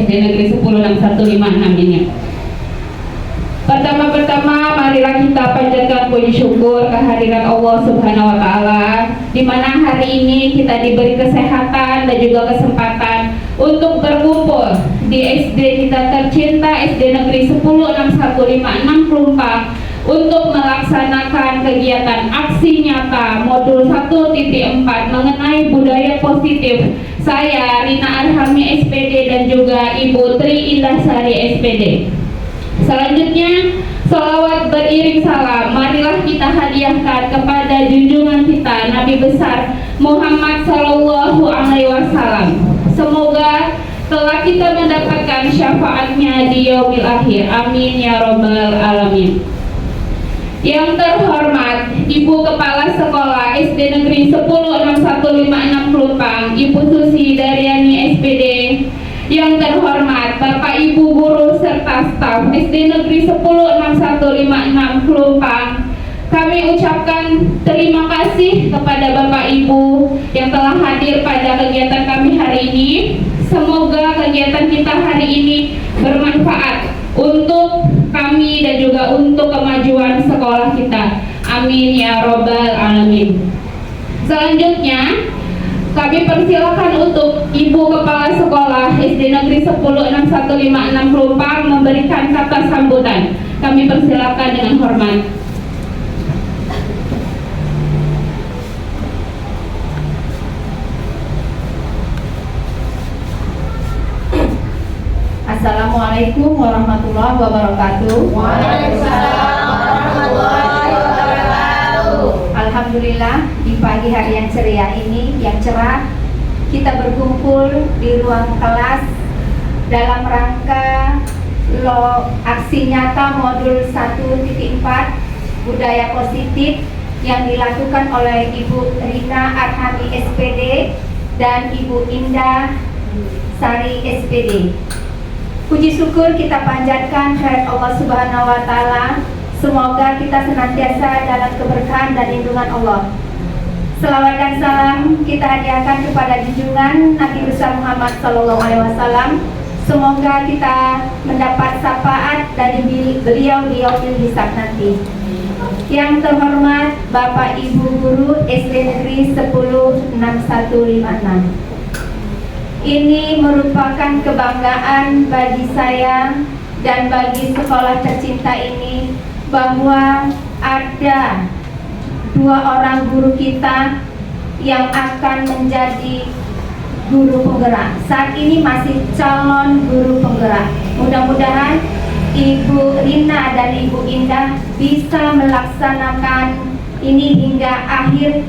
SD Negeri 106156 ini. Pertama-tama marilah kita panjatkan puji syukur kehadirat Allah Subhanahu wa Ta'ala, di mana hari ini kita diberi kesehatan dan juga kesempatan untuk berkumpul di SD kita tercinta, SD Negeri 106156 Pelumpang, untuk melaksanakan kegiatan aksi nyata modul 1.4 mengenai budaya positif. Saya Rina Arhami SPD dan juga Ibu Tri Indahsari SPD. Selanjutnya, sholawat beriring salam marilah kita hadiahkan kepada junjungan kita Nabi besar Muhammad Sallallahu Alaihi Wasallam. Semoga telah kita mendapatkan syafaatnya di yaumil akhir. Amin ya robbal alamin. Yang terhormat Ibu Kepala Sekolah SD Negeri 106156 Pelumpang, Ibu Susi Daryani SPD. Yang terhormat Bapak Ibu guru serta staf SD Negeri 106156 Pelumpang, kami ucapkan terima kasih kepada Bapak Ibu yang telah hadir pada kegiatan kami hari ini. Semoga kegiatan kita hari ini bermanfaat untuk kami dan juga untuk kemajuan sekolah kita. Amin ya robbal alamin. Selanjutnya, kami persilakan untuk Ibu Kepala Sekolah SD Negeri 106156 Pelumpang memberikan kata sambutan. Kami persilakan dengan hormat. Assalamualaikum warahmatullahi wabarakatuh. Waalaikumsalam warahmatullahi wabarakatuh. Alhamdulillah, di pagi hari yang ceria ini, yang cerah, kita berkumpul di ruang kelas dalam rangka aksi nyata modul 1.4 budaya positif yang dilakukan oleh Ibu Rina Arhami SPD dan Ibu Indah Sari SPD. Puji syukur kita panjatkan kehadirat Allah Subhanahu wa Ta'ala. Semoga kita senantiasa dalam keberkahan dan lindungan Allah. Selawat dan salam kita hadiahkan kepada junjungan Nabi besar Muhammad Sallallahu Alaihi Wasallam. Semoga kita mendapat syafaat dari beliau di yaumil hisab nanti. Yang terhormat Bapak Ibu guru SD Negeri 106156. Ini merupakan kebanggaan bagi saya dan bagi sekolah tercinta ini bahwa ada 2 orang guru kita yang akan menjadi guru penggerak. Saat ini masih calon guru penggerak. Mudah-mudahan Ibu Rina dan Ibu Indah bisa melaksanakan ini hingga akhir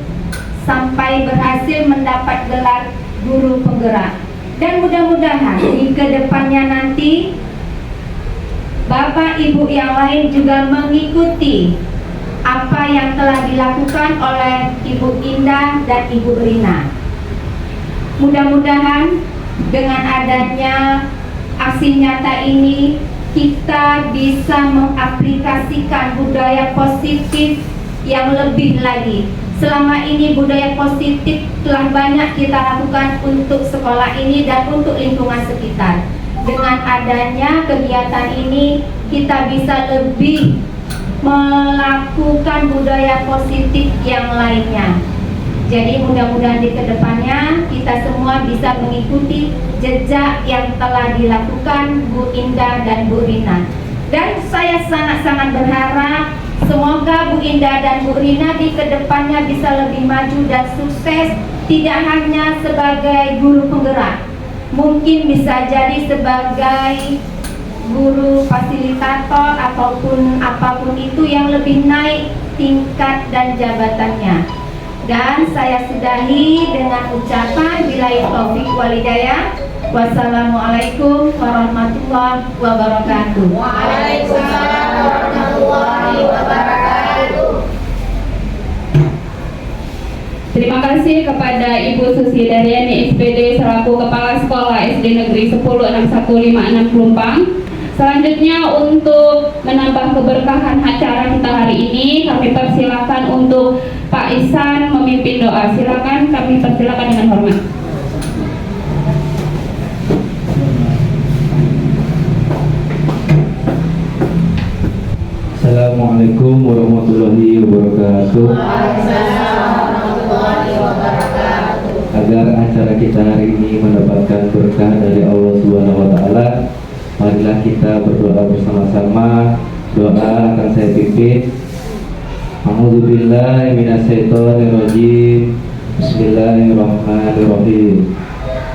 sampai berhasil mendapat gelar guru penggerak. Dan mudah-mudahan di kedepannya nanti Bapak Ibu yang lain juga mengikuti apa yang telah dilakukan oleh Ibu Indah dan Ibu Rina. Mudah-mudahan dengan adanya aksi nyata ini kita bisa mengaplikasikan budaya positif yang lebih lagi. Selama ini budaya positif telah banyak kita lakukan untuk sekolah ini dan untuk lingkungan sekitar. Dengan adanya kegiatan ini kita bisa lebih melakukan budaya positif yang lainnya. Jadi mudah-mudahan di kedepannya kita semua bisa mengikuti jejak yang telah dilakukan Bu Indah dan Bu Rina. Dan saya sangat-sangat berharap semoga Bu Indah dan Bu Rina di kedepannya bisa lebih maju dan sukses, tidak hanya sebagai guru penggerak, mungkin bisa jadi sebagai guru fasilitator ataupun apapun itu yang lebih naik tingkat dan jabatannya. Dan saya sudahi dengan ucapan billahi taufik wal hidayah. Wassalamualaikum warahmatullahi wabarakatuh. Waalaikumsalam warahmatullahi wabarakatuh. Terima kasih kepada Ibu Susi Daryani SPD selaku Kepala Sekolah SD Negeri 106156 Pelumpang. Selanjutnya untuk menambah keberkahan acara kita hari ini, kami persilakan untuk Pak Ihsan memimpin doa. Silakan, kami persilakan dengan hormat. Assalamualaikum warahmatullahi wabarakatuh. Agar acara kita hari ini mendapatkan berkah dari Allah Subhanahu wa taala, marilah kita berdoa bersama-sama. Doa akan saya pimpin. A'udzubillahi minasyaitonirrajim. Bismillahirrahmanirrahim.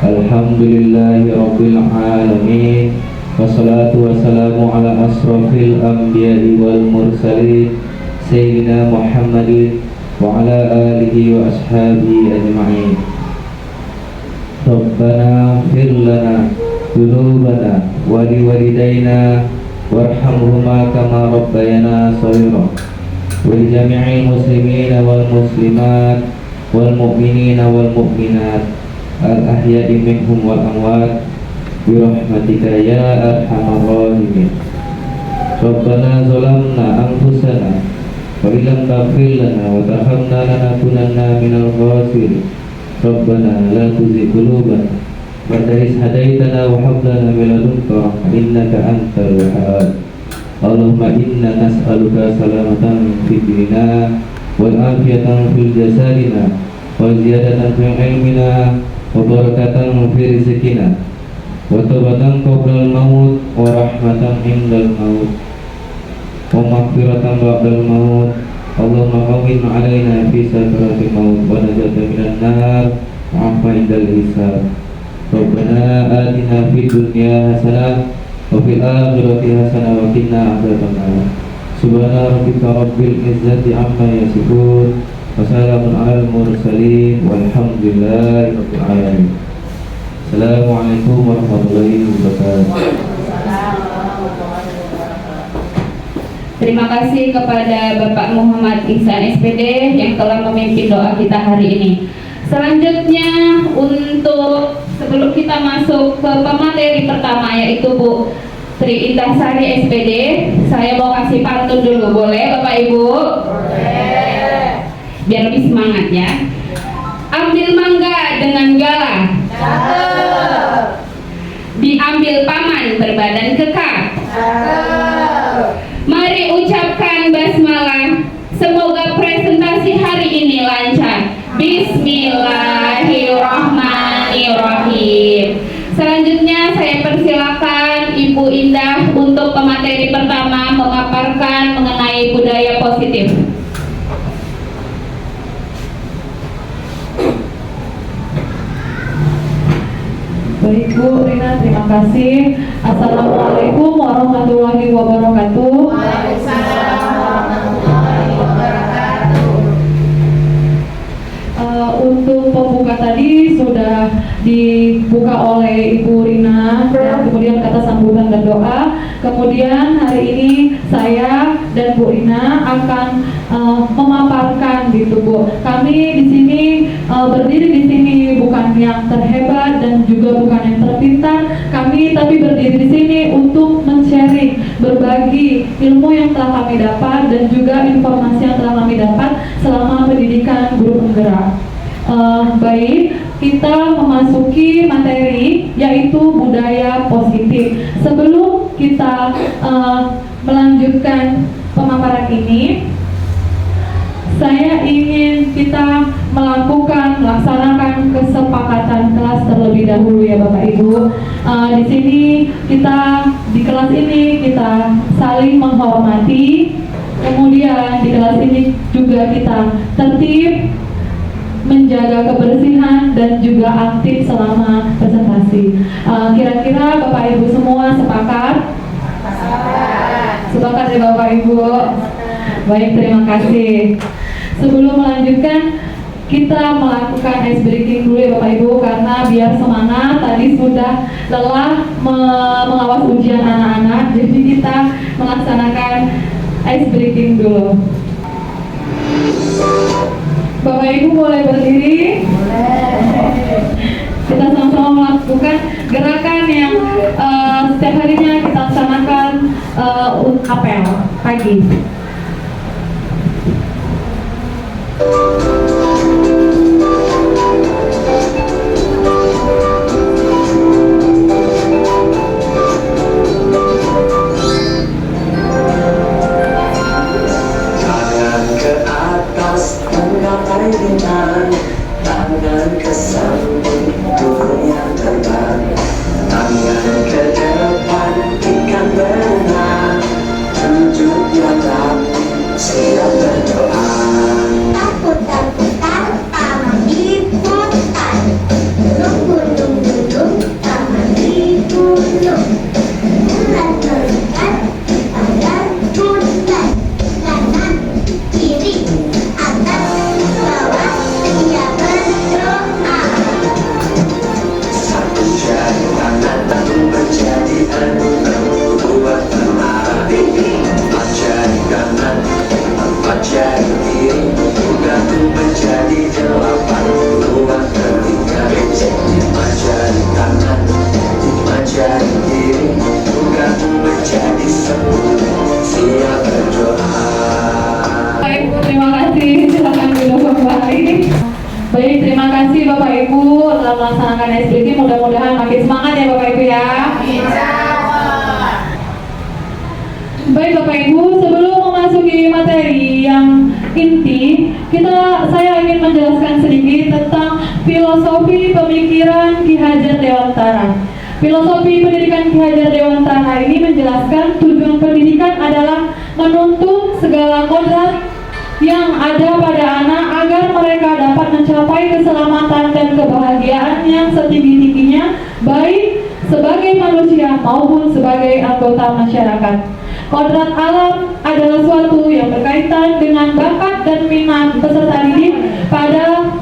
Alhamdulillahirabbil alamin. Wassalatu wassalamu ala asrofil anbiya'i wal mursalin Sayyidina Muhammadin wa ala alihi wa ashabihi ajma'in. Rabbana fir lana dhunubana wa liwalidayna warhamhuma kama rabbayana shaghira wa li jami'il muslimina wal muslimat wal mu'minina wal mu'minat al ahya'i minhum wal amwat birahmatika ya arhamar rahimin. Rabbana zalamna anfusana wa illam taghfir lana wa tarhamna lanakunanna minal khasirin. Rabbana la tuzigh qulubana ba'da idh hadaitana wa hab lana min ladunka rahmah innaka antal wahhab. Allahumma inna nas'aluka salamatan fid dinina wal afiyatan fil jasadina wa ziyadatan fil ilmina wa barakatan fi rizqina wa tawbatan qabla al-maut wa rahmatan indal maut wa maghfiratan ba'dal maut. Allahumma qawwin 'alaina fi sakratil maut wa najatan minan nar wa 'afa indal hisab. Rabbana atina fid dunya hasanah wa fil akhirati hasanah wa qina adzabannar. Subhana rabbika rabbil izzati amma yasifun wa salamun 'alal mursalin walhamdulillahi rabbil alamin. Assalamualaikum warahmatullahi wabarakatuh. Terima kasih kepada Bapak Muhammad Ihsan SPD yang telah memimpin doa kita hari ini. Selanjutnya, untuk sebelum kita masuk ke pemateri pertama, yaitu Bu Tri Indah Sari SPD, saya mau kasih pantun dulu, boleh Bapak Ibu? Boleh. Biar lebih semangat ya. Ambil mangga dengan galah, diambil paman berbadan kekar. Mari ucapkan basmalah, semoga presentasi hari ini lancar. Bismillahirrahmanirrahim. Selanjutnya saya persilakan Ibu Indah untuk pemateri pertama memaparkan mengenai budaya positif. Baik Bu Rina, terima kasih. Assalamualaikum warahmatullahi wabarakatuh. Waalaikumsalam warahmatullahi wabarakatuh. Untuk pembuka tadi sudah dibuka oleh Ibu Rina dan kemudian kata sambutan dan doa. Kemudian hari ini saya dan Bu Rina akan memaparkan gitu Bu. Kami di sini berdiri di sini bukan yang terhebat dan juga bukan yang terpintar. Kami tapi berdiri di sini untuk men-sharing, berbagi ilmu yang telah kami dapat dan juga informasi yang telah kami dapat selama pendidikan guru penggerak. Baik, kita memasuki materi yaitu budaya positif. Sebelum kita melanjutkan pemaparan ini, saya ingin kita melaksanakan kesepakatan kelas terlebih dahulu ya Bapak Ibu. Di sini kita di kelas ini kita saling menghormati. Kemudian di kelas ini juga kita tertib, menjaga kebersihan dan juga aktif selama presentasi. Kira-kira Bapak Ibu semua sepakat? Sepakat ya Bapak Ibu? Baik, terima kasih. Sebelum melanjutkan, kita melakukan ice breaking dulu ya Bapak Ibu, karena biar semangat. Tadi sudah lelah mengawas ujian anak-anak, jadi kita melaksanakan ice breaking dulu. Bapak Ibu boleh berdiri. Kita sama-sama melakukan gerakan yang setiap harinya kita laksanakan apel pagi. Saya ingin menjelaskan sedikit tentang filosofi pemikiran Ki Hajar Dewantara. Filosofi pendidikan Ki Hajar Dewantara ini menjelaskan tujuan pendidikan adalah menuntun segala kodrat yang ada pada anak agar mereka dapat mencapai keselamatan dan kebahagiaan yang setinggi-tingginya, baik sebagai manusia maupun sebagai anggota masyarakat. Kodrat alam adalah suatu yang berkaitan dengan bakat dan minat peserta didik pada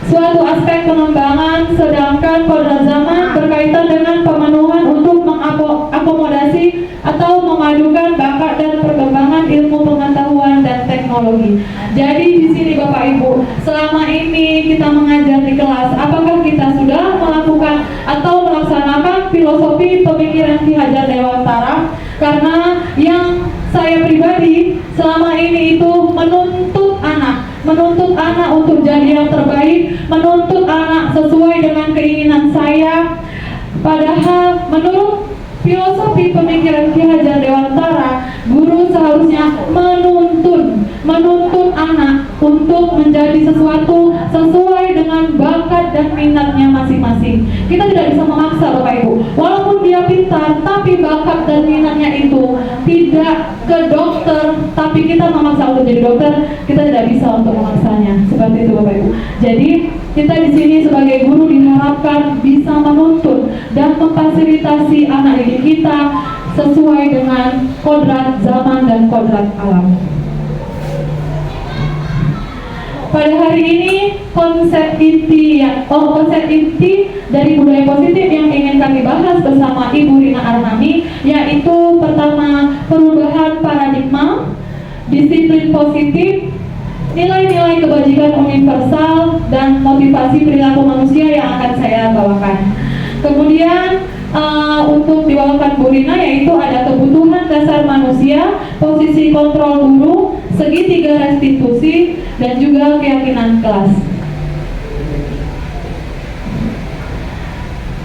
suatu aspek pengembangan, sedangkan kodrat zaman berkaitan dengan pemenuhan untuk mengakomodasi atau memadukan bakat dan perkembangan ilmu pengetahuan dan teknologi. Jadi di sini Bapak Ibu, selama ini kita mengajar di kelas, apakah kita sudah melakukan atau melaksanakan filosofi pemikiran Ki Hajar Dewantara? Karena yang saya pribadi selama ini itu menuntut anak untuk jadi yang terbaik, menuntut anak sesuai dengan keinginan saya. Padahal menurut filosofi pemikiran Ki Hajar Dewantara, guru seharusnya menuntun anak untuk menjadi sesuatu sesuai dengan bakat dan minatnya masing-masing. Kita tidak bisa memaksa Bapak Ibu. Walaupun dia pintar, tapi bakat dan minatnya itu tidak ke dokter, tapi kita memaksa untuk jadi dokter, kita tidak bisa untuk memaksanya. Seperti itu Bapak Ibu. Jadi kita di sini sebagai guru diharapkan bisa menuntun dan memfasilitasi anak didik kita sesuai dengan kodrat zaman dan kodrat alam. Pada hari ini konsep inti dari budaya positif yang ingin kami bahas bersama Ibu Rina Arhami, yaitu pertama, perubahan paradigma, disiplin positif, nilai-nilai kebajikan universal, dan motivasi perilaku manusia yang akan saya bawakan. Kemudian untuk dibawakan Bu Rina yaitu ada kebutuhan dasar manusia, posisi kontrol guru, segitiga restitusi, dan juga keyakinan kelas.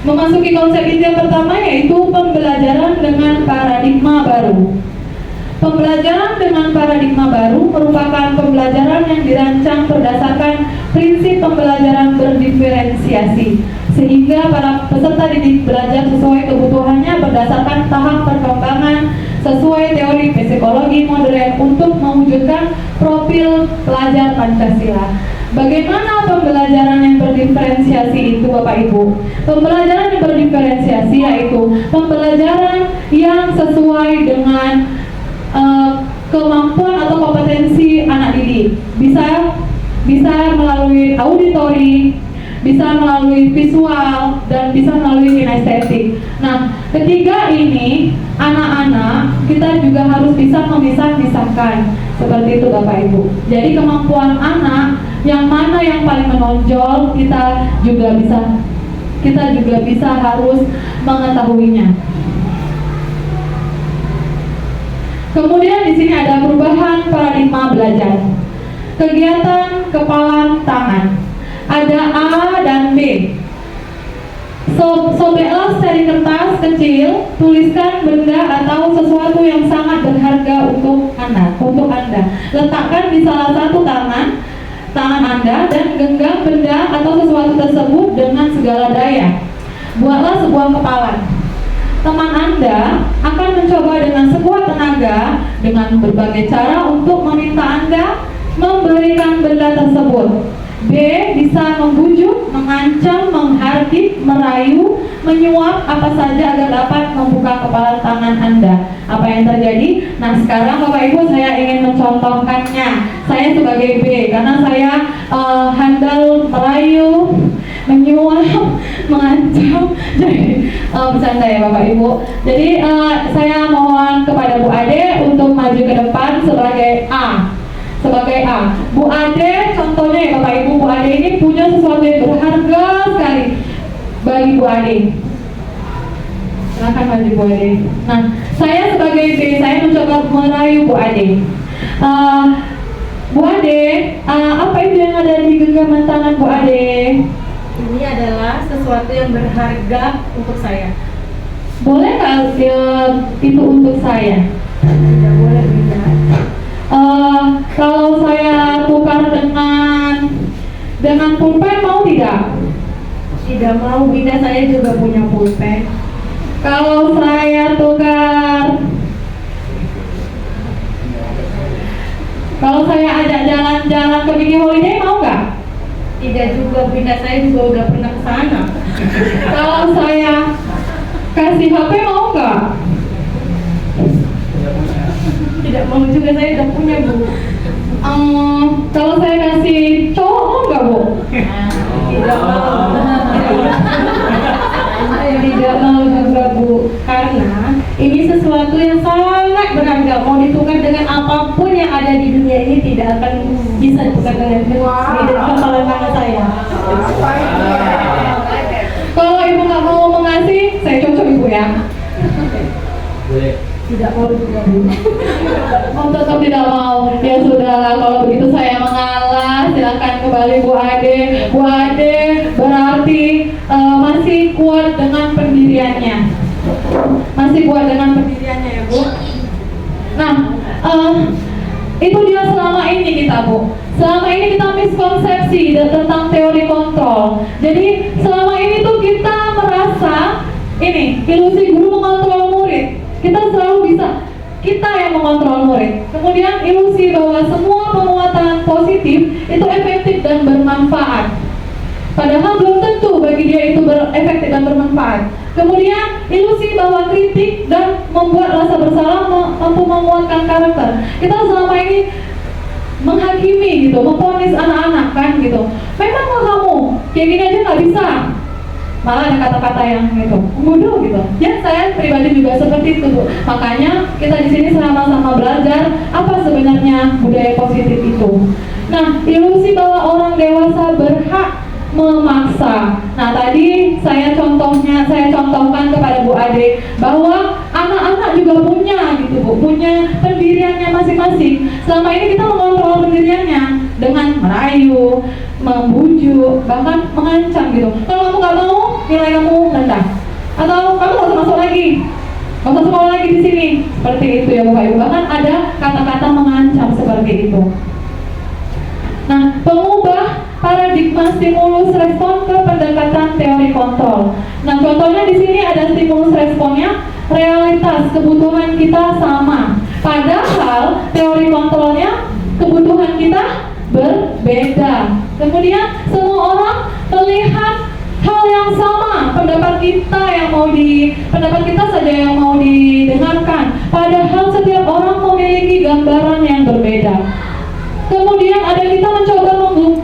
Memasuki konsep inti yang pertama yaitu pembelajaran dengan paradigma baru. Pembelajaran dengan paradigma baru merupakan pembelajaran yang dirancang berdasarkan prinsip pembelajaran berdiferensiasi, sehingga para peserta didik belajar sesuai kebutuhannya berdasarkan tahap perkembangan sesuai teori psikologi modern untuk mewujudkan profil pelajar Pancasila. Bagaimana pembelajaran yang berdiferensiasi itu Bapak Ibu? Pembelajaran yang berdiferensiasi yaitu pembelajaran yang sesuai dengan kemampuan atau kompetensi anak didik. Bisa melalui auditori, bisa melalui visual, dan bisa melalui kinestetik. Nah, ketiga ini anak-anak kita juga harus bisa memisah-misahkan. Seperti itu Bapak Ibu. Jadi kemampuan anak yang mana yang paling menonjol kita juga bisa harus mengetahuinya. Kemudian di sini ada perubahan paradigma belajar. Kegiatan kepalan tangan. Ada A dan B. Sobeklah seri kertas kecil, tuliskan benda atau sesuatu yang sangat berharga untuk Anda. Letakkan di salah satu tangan Anda dan genggam benda atau sesuatu tersebut dengan segala daya. Buatlah sebuah kepalan. Teman Anda akan mencoba dengan sekuat tenaga dengan berbagai cara untuk meminta Anda memberikan benda tersebut. B. Bisa membujuk, mengancam, menghardik, merayu, menyuap apa saja agar dapat membuka kepala tangan Anda. Apa yang terjadi? Nah, sekarang Bapak Ibu saya ingin mencontohkannya. Saya sebagai B karena saya handal merayu, menyuap, mengancam. Jadi bercanda ya Bapak Ibu. Jadi saya mohon kepada Bu Ade untuk maju ke depan sebagai A. Bu Ade, contohnya ya Bapak Ibu, Bu Ade ini punya sesuatu yang berharga sekali bagi Bu Ade. Silahkan maju Bu Ade. Nah, saya sebagai B, saya mencoba merayu Bu Ade. Bu Ade, apa itu yang ada di genggaman tangan Bu Ade? Ini adalah sesuatu yang berharga untuk saya. Boleh nggak itu untuk saya? Tidak boleh, tidak. Kalau saya tukar dengan pulpen, mau tidak? Tidak mau, Bunda, saya juga punya pulpen. Kalau saya ajak jalan-jalan ke mini holiday, mau nggak? Tidak juga, Bunda, saya juga udah pernah ke sana. Kalau saya kasih HP, mau nggak? Tidak mau juga, saya udah punya, Bu. Kalau saya kasih cowok, mau nggak, Bu? Tidak mau. Tidak mau juga, Bu. Karena ini sesuatu yang sangat berharga, mau ditukar dengan apapun yang ada di dunia ini tidak akan bisa ditukar dengan hafalan tangan saya. Kalau ibu nggak mau mengasih, saya cocok ibu ya. Tidak mau juga, Bu. Oh, tetap tidak mau. Ya sudahlah, kalau begitu saya mengalah. Silakan kembali Bu Ade. Bu Ade berarti masih kuat dengan pendiriannya. Masih kuat dengan pendiriannya ya, Bu. Nah, itu dia selama ini kita, Bu. Selama ini kita miskonsepsi tentang teori kontrol. Jadi selama ini tuh kita merasa ini ilusi guru mengontrol murid. Kita selalu bisa, kita yang mengontrol murid. Kemudian ilusi bahwa semua penguatan positif itu efektif dan bermanfaat. Padahal belum tentu bagi dia itu efektif dan bermanfaat. Kemudian ilusi bahwa kritik dan membuat rasa bersalah mampu menguatkan karakter. Kita selama ini menghakimi gitu, memvonis anak-anak kan gitu. Memang kamu kayak gini aja nggak bisa. Malah ada kata-kata yang gitu, bodoh gitu. Ya saya pribadi juga seperti itu, Bu. Makanya kita di sini sama-sama belajar apa sebenarnya budaya positif itu. Nah, ilusi bahwa orang dewasa berhak memaksa. Nah, tadi saya contohkan kepada Bu Ade bahwa anak-anak juga punya gitu, Bu, punya pendiriannya masing-masing. Selama ini kita mengontrol pendiriannya dengan merayu, membujuk, bahkan mengancam gitu. Kalau kamu nggak mau, nilai kamu rendah. Atau kamu nggak usah masuk lagi, nggak usah sekolah lagi di sini. Seperti itu ya, Bapak Ibu. Bahkan ada kata-kata mengancam seperti itu. Nah, pengubah paradigma stimulus respon ke pendekatan teori kontrol. Nah, contohnya di sini ada stimulus responnya, realitas kebutuhan kita sama. Padahal teori kontrolnya kebutuhan kita berbeda. Kemudian semua orang melihat hal yang sama, pendapat kita saja yang mau didengarkan. Padahal setiap orang memiliki gambaran yang berbeda. Kemudian ada kita mencoba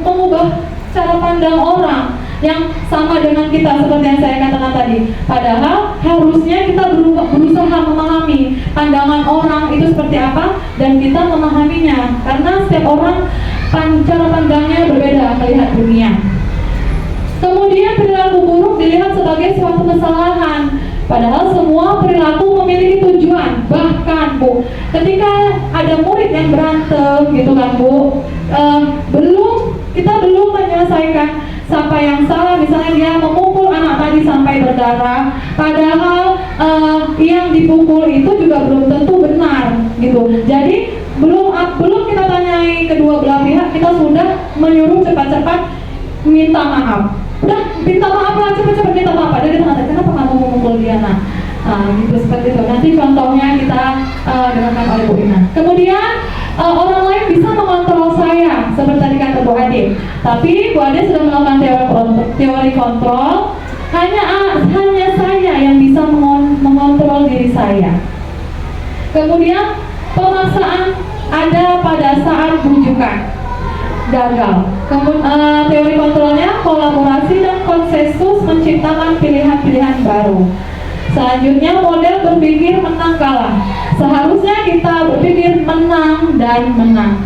mengubah cara pandang orang yang sama dengan kita seperti yang saya katakan tadi. Padahal harusnya kita berusaha memahami pandangan orang itu seperti apa dan kita memahaminya. Karena setiap orang cara pandangnya berbeda melihat dunia. Kemudian perilaku buruk dilihat sebagai suatu kesalahan. Padahal semua perilaku memiliki tujuan. Bahkan, Bu, ketika ada murid yang berantem gitu kan, Bu, kita belum menyelesaikan siapa yang salah. Misalnya dia memukul anak tadi sampai berdarah, padahal yang dipukul itu juga belum tentu benar gitu. Jadi belum kita tanyai kedua belah pihak, kita sudah menyuruh cepat-cepat minta maaf. Udah, minta maaf lah, cepat-cepat minta maaf. Padahal kita nggak tahu kenapa kamu memukul dia. Nah, gitu seperti itu. Nanti contohnya kita dengarkan oleh Bu Ina. Kemudian orang lain bisa mengontrol saya, seperti tadi kata Bu Ade. Tapi Bu Ade sudah melakukan teori kontrol. Hanya saya yang bisa mengontrol diri saya. Kemudian pemaksaan ada pada saat bujukan. Gagal. Teori kontrolnya kolaborasi dan konsensus menciptakan pilihan-pilihan baru. Selanjutnya model berpikir menang kalah. Seharusnya kita berpikir menang dan menang.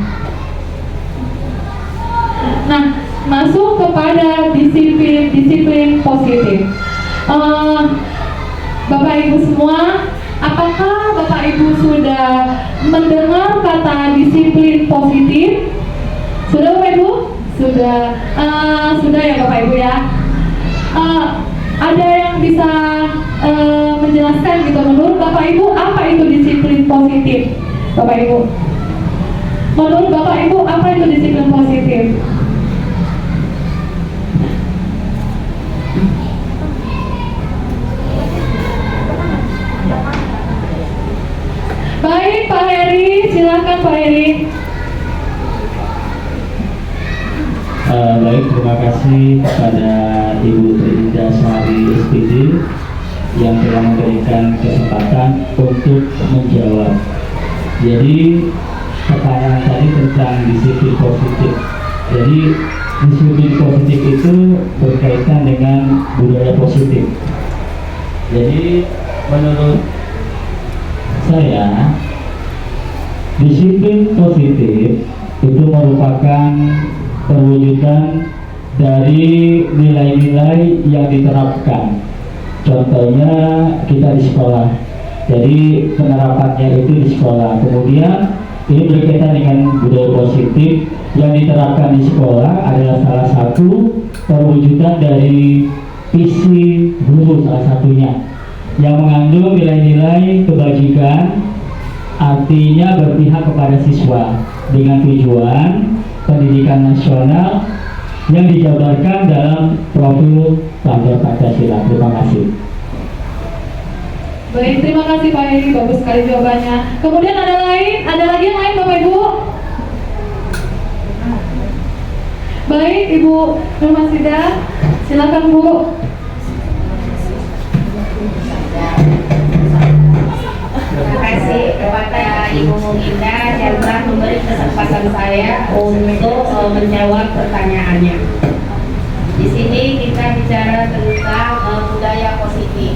Nah, masuk kepada disiplin positif. Bapak Ibu semua, apakah Bapak Ibu sudah mendengar kata disiplin positif? Sudah Bapak Ibu? Sudah ya Bapak Ibu ya. Ada yang bisa menjelaskan gitu menurut Bapak Ibu apa itu disiplin positif, Bapak Ibu? Menurut Bapak Ibu, apa itu disiplin positif? Baik, Pak Heri, silakan Pak Heri. Baik, terima kasih kepada Ibu Trinda Sari SPD yang telah memberikan kesempatan untuk menjawab. Jadi pertanyaan tadi tentang disiplin positif. Jadi disiplin positif itu berkaitan dengan budaya positif. Jadi menurut saya disiplin positif itu merupakan perwujudan dari nilai-nilai yang diterapkan. Contohnya kita di sekolah, jadi penerapannya itu di sekolah. Kemudian ini berkaitan dengan budaya positif yang diterapkan di sekolah adalah salah satu perwujudan dari visi guru, salah satunya yang mengandung nilai-nilai kebajikan, artinya berpihak kepada siswa dengan tujuan pendidikan nasional yang dijabarkan dalam profil pelajar Pancasila. Terima kasih. Baik, terima kasih Pak Heri, bagus sekali jawabannya. Kemudian ada lagi yang lain Bapak Ibu? Baik, Ibu Nurmasida, silakan Bu. Terima kasih kepada Ibu Muginda yang telah memberi kesempatan saya untuk menjawab pertanyaannya. Di sini kita bicara tentang budaya positif.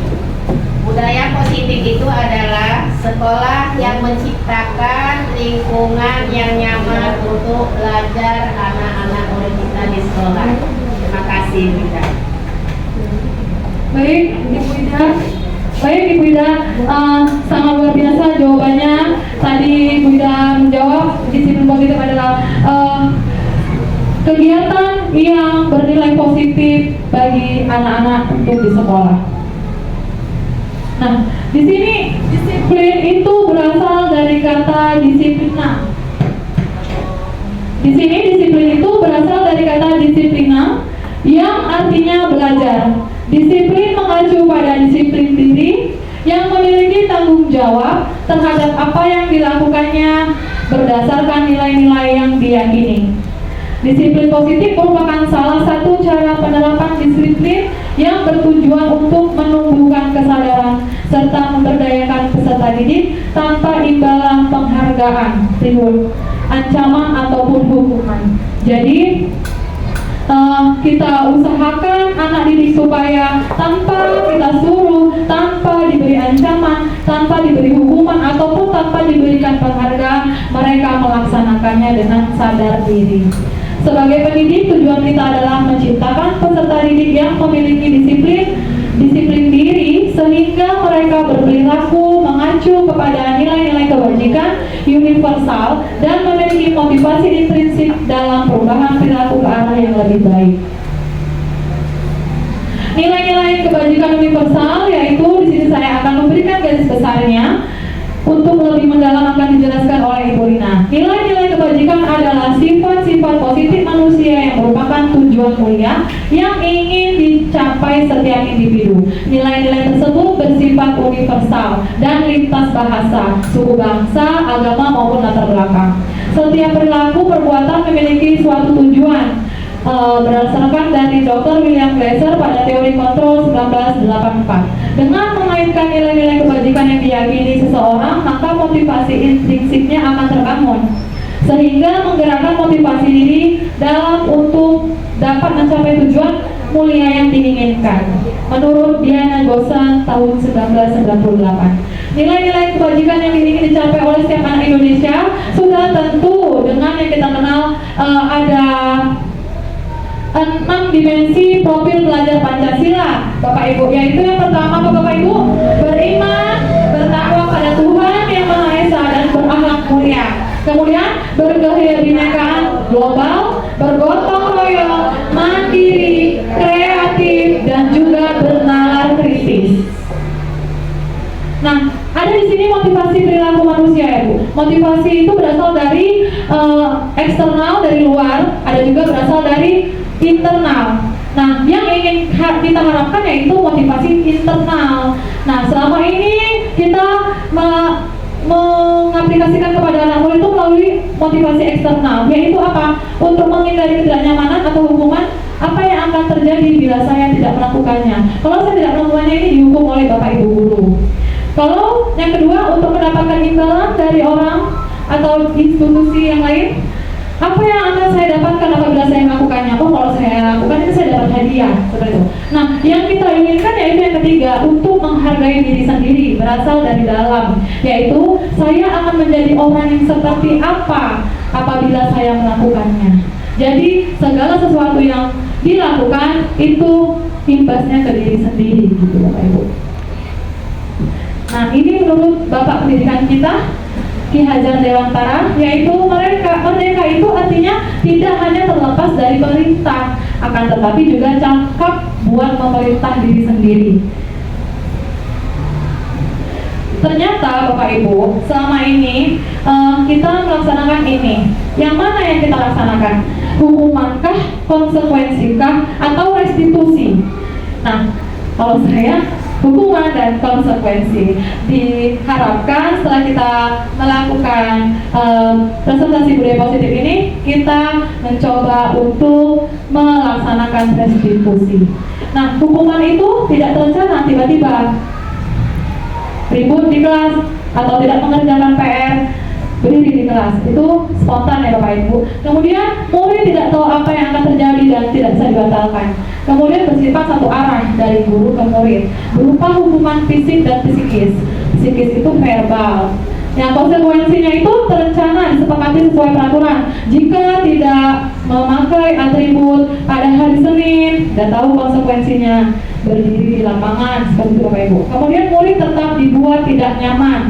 Budaya positif itu adalah sekolah yang menciptakan lingkungan yang nyaman untuk belajar anak-anak murid kita di sekolah. Terima kasih, Bunda. Baik, Ibu Ida. Baik, Ibu Ida, sangat luar biasa jawabannya. Tadi Ibu Ida menjawab disiplin positif adalah kegiatan yang bernilai positif bagi anak-anak untuk di sekolah. Nah, di sini disiplin itu berasal dari kata disiplina. Di sini disiplin itu berasal dari kata disiplina yang artinya belajar. Disiplin mengacu pada disiplin diri yang memiliki tanggung jawab terhadap apa yang dilakukannya berdasarkan nilai-nilai yang diyakini. Disiplin positif merupakan salah satu cara penerapan disiplin yang bertujuan untuk menumbuhkan kesadaran serta memberdayakan peserta didik tanpa imbalan penghargaan, reward, ancaman ataupun hukuman. Jadi kita usahakan anak didik supaya tanpa kita suruh, tanpa diberi ancaman, tanpa diberi hukuman ataupun tanpa diberikan penghargaan, mereka melaksanakannya dengan sadar diri. Sebagai pendidik, tujuan kita adalah menciptakan peserta didik yang memiliki disiplin diri sehingga mereka berperilaku mengacu kepada nilai-nilai kebajikan universal dan memiliki motivasi intrinsik dalam perubahan perilaku ke arah yang lebih baik. Nilai-nilai kebajikan universal yaitu di sini saya akan memberikan garis besarnya. Untuk lebih mendalam akan dijelaskan oleh Ibu Rina. Nilai-nilai kebajikan adalah sifat-sifat positif manusia yang merupakan tujuan mulia yang ingin dicapai setiap individu. Nilai-nilai tersebut bersifat universal dan lintas bahasa, suku bangsa, agama maupun latar belakang. Setiap perilaku perbuatan memiliki suatu tujuan. Berdasarkan dari Dr. William Glasser pada teori kontrol 1984. Dengan mengaitkan nilai-nilai kebajikan yang diyakini seseorang, maka motivasi intrinsiknya akan terbangun sehingga menggerakkan motivasi diri dalam untuk dapat mencapai tujuan mulia yang diinginkan. Menurut Diana Gosan tahun 1998, nilai-nilai kebajikan yang ingin dicapai oleh setiap anak Indonesia sudah tentu dengan yang kita kenal ada 6 dimensi profil pelajar Pancasila, Bapak Ibu, yaitu yang pertama Bapak Ibu, beriman, bertakwa pada Tuhan Yang Maha Esa dan berakhlak mulia. Kemudian berkebinekaan global, bergotong royong, mandiri, kreatif, dan juga bernalar kritis. Nah, ada di sini motivasi perilaku manusia ya Bu. Motivasi itu berasal dari eksternal dari luar, ada juga berasal dari internal. Nah, yang ingin kita harapkan yaitu motivasi internal. Nah, selama ini kita mengaplikasikan kepada anak murid itu melalui motivasi eksternal, yaitu apa? Untuk menghindari ketidaknyamanan atau hukuman apa yang akan terjadi bila saya tidak melakukannya. Kalau saya tidak melakukannya, ini dihukum oleh Bapak Ibu guru. Kalau yang kedua, untuk mendapatkan imbalan dari orang atau institusi yang lain, apa yang akan saya dapatkan apabila saya melakukannya? Oh, kalau saya lakukan itu saya dapat hadiah, seperti itu. Nah, yang kita inginkan yaitu yang ketiga, untuk menghargai diri sendiri, berasal dari dalam, yaitu saya akan menjadi orang yang seperti apa apabila saya melakukannya. Jadi segala sesuatu yang dilakukan itu imbasnya ke diri sendiri, gitu Bapak Ibu. Nah, ini menurut Bapak Pendidikan kita, Ki Hajar Dewantara, yaitu merdeka itu artinya tidak hanya terlepas dari perintah, akan tetapi juga cakap buat memerintah diri sendiri. Ternyata Bapak Ibu, selama ini kita melaksanakan ini. Yang mana yang kita laksanakan? Hukumankah, konsekuensikah, atau restitusi? Nah, kalau saya hukuman dan konsekuensi. Diharapkan setelah kita melakukan presentasi budaya positif ini, kita mencoba untuk melaksanakan restitusi. Nah, hukuman itu tidak terencana, tiba-tiba ribut di kelas atau tidak mengerjakan PR, berdiri di kelas, itu spontan ya Bapak Ibu. Kemudian murid tidak tahu apa yang akan terjadi dan tidak bisa dibatalkan. Kemudian bersifat satu arah dari guru ke murid, berupa hukuman fisik dan psikis. Psikis itu verbal. Yang konsekuensinya itu terencana, disepakati sesuai peraturan. Jika tidak memakai atribut pada hari Senin, sudah tahu konsekuensinya, berdiri di lapangan, seperti itu Bapak Ibu. Kemudian murid tetap dibuat tidak nyaman.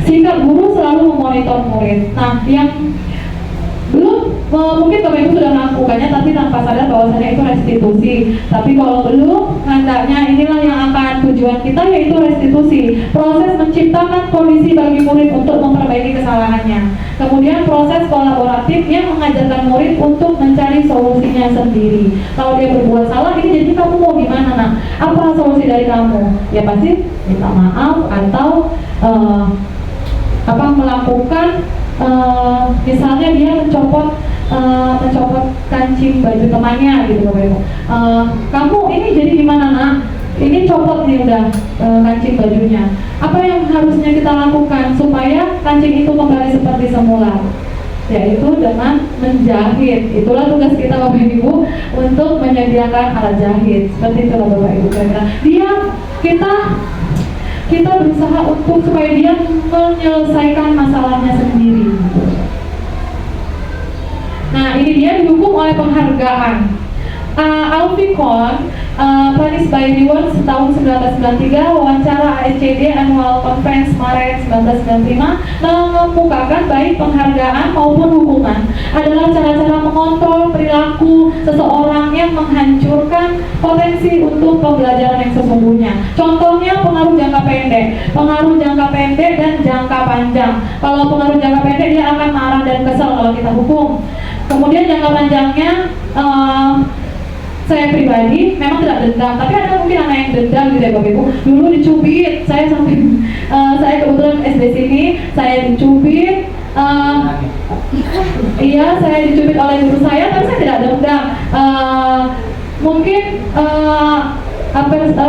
Sikap guru selalu memonitor murid. Nah, yang belum, mungkin Bapak Ibu sudah melakukannya tapi tanpa sadar bahwasanya itu restitusi. Tapi kalau belum, hendaknya inilah yang akan tujuan kita, yaitu restitusi. Proses menciptakan kondisi bagi murid untuk memperbaiki kesalahannya. Kemudian proses kolaboratif yang mengajarkan murid untuk mencari solusinya sendiri. Kalau dia berbuat salah, ini jadi kamu mau gimana nak? Apa solusi dari kamu? Ya pasti minta maaf atau melakukan misalnya dia mencopot kancing baju temannya gitu Bapak Ibu. Kamu ini jadi gimana nak? Ini copot nih udah kancing bajunya. Apa yang harusnya kita lakukan supaya kancing itu kembali seperti semula? Yaitu dengan menjahit. Itulah tugas kita Bapak Ibu, untuk menyediakan alat jahit. Seperti itu Bapak Ibu. Kita berusaha untuk supaya dia menyelesaikan masalahnya sendiri. Nah, ini dia dihukum oleh penghargaan. Alfie Kohn, Paris by Rewards tahun 1993, wawancara ASCD Annual Conference Maret 1995, mengemukakan baik penghargaan maupun hukuman adalah cara-cara mengontrol perilaku seseorang yang menghancurkan potensi untuk pembelajaran yang sesungguhnya. Contohnya pengaruh jangka pendek dan jangka panjang. Kalau pengaruh jangka pendek, dia akan marah dan kesal kalau kita hukum. Kemudian jangka panjangnya, saya pribadi memang tidak dendam, tapi ada mungkin anak yang dendam gitu ya Bapak Ibu. Dulu dicubit, saya sampai saya kebetulan SD sini, saya dicubit. Iya, saya dicubit oleh guru saya, tapi saya tidak dendam. Mungkin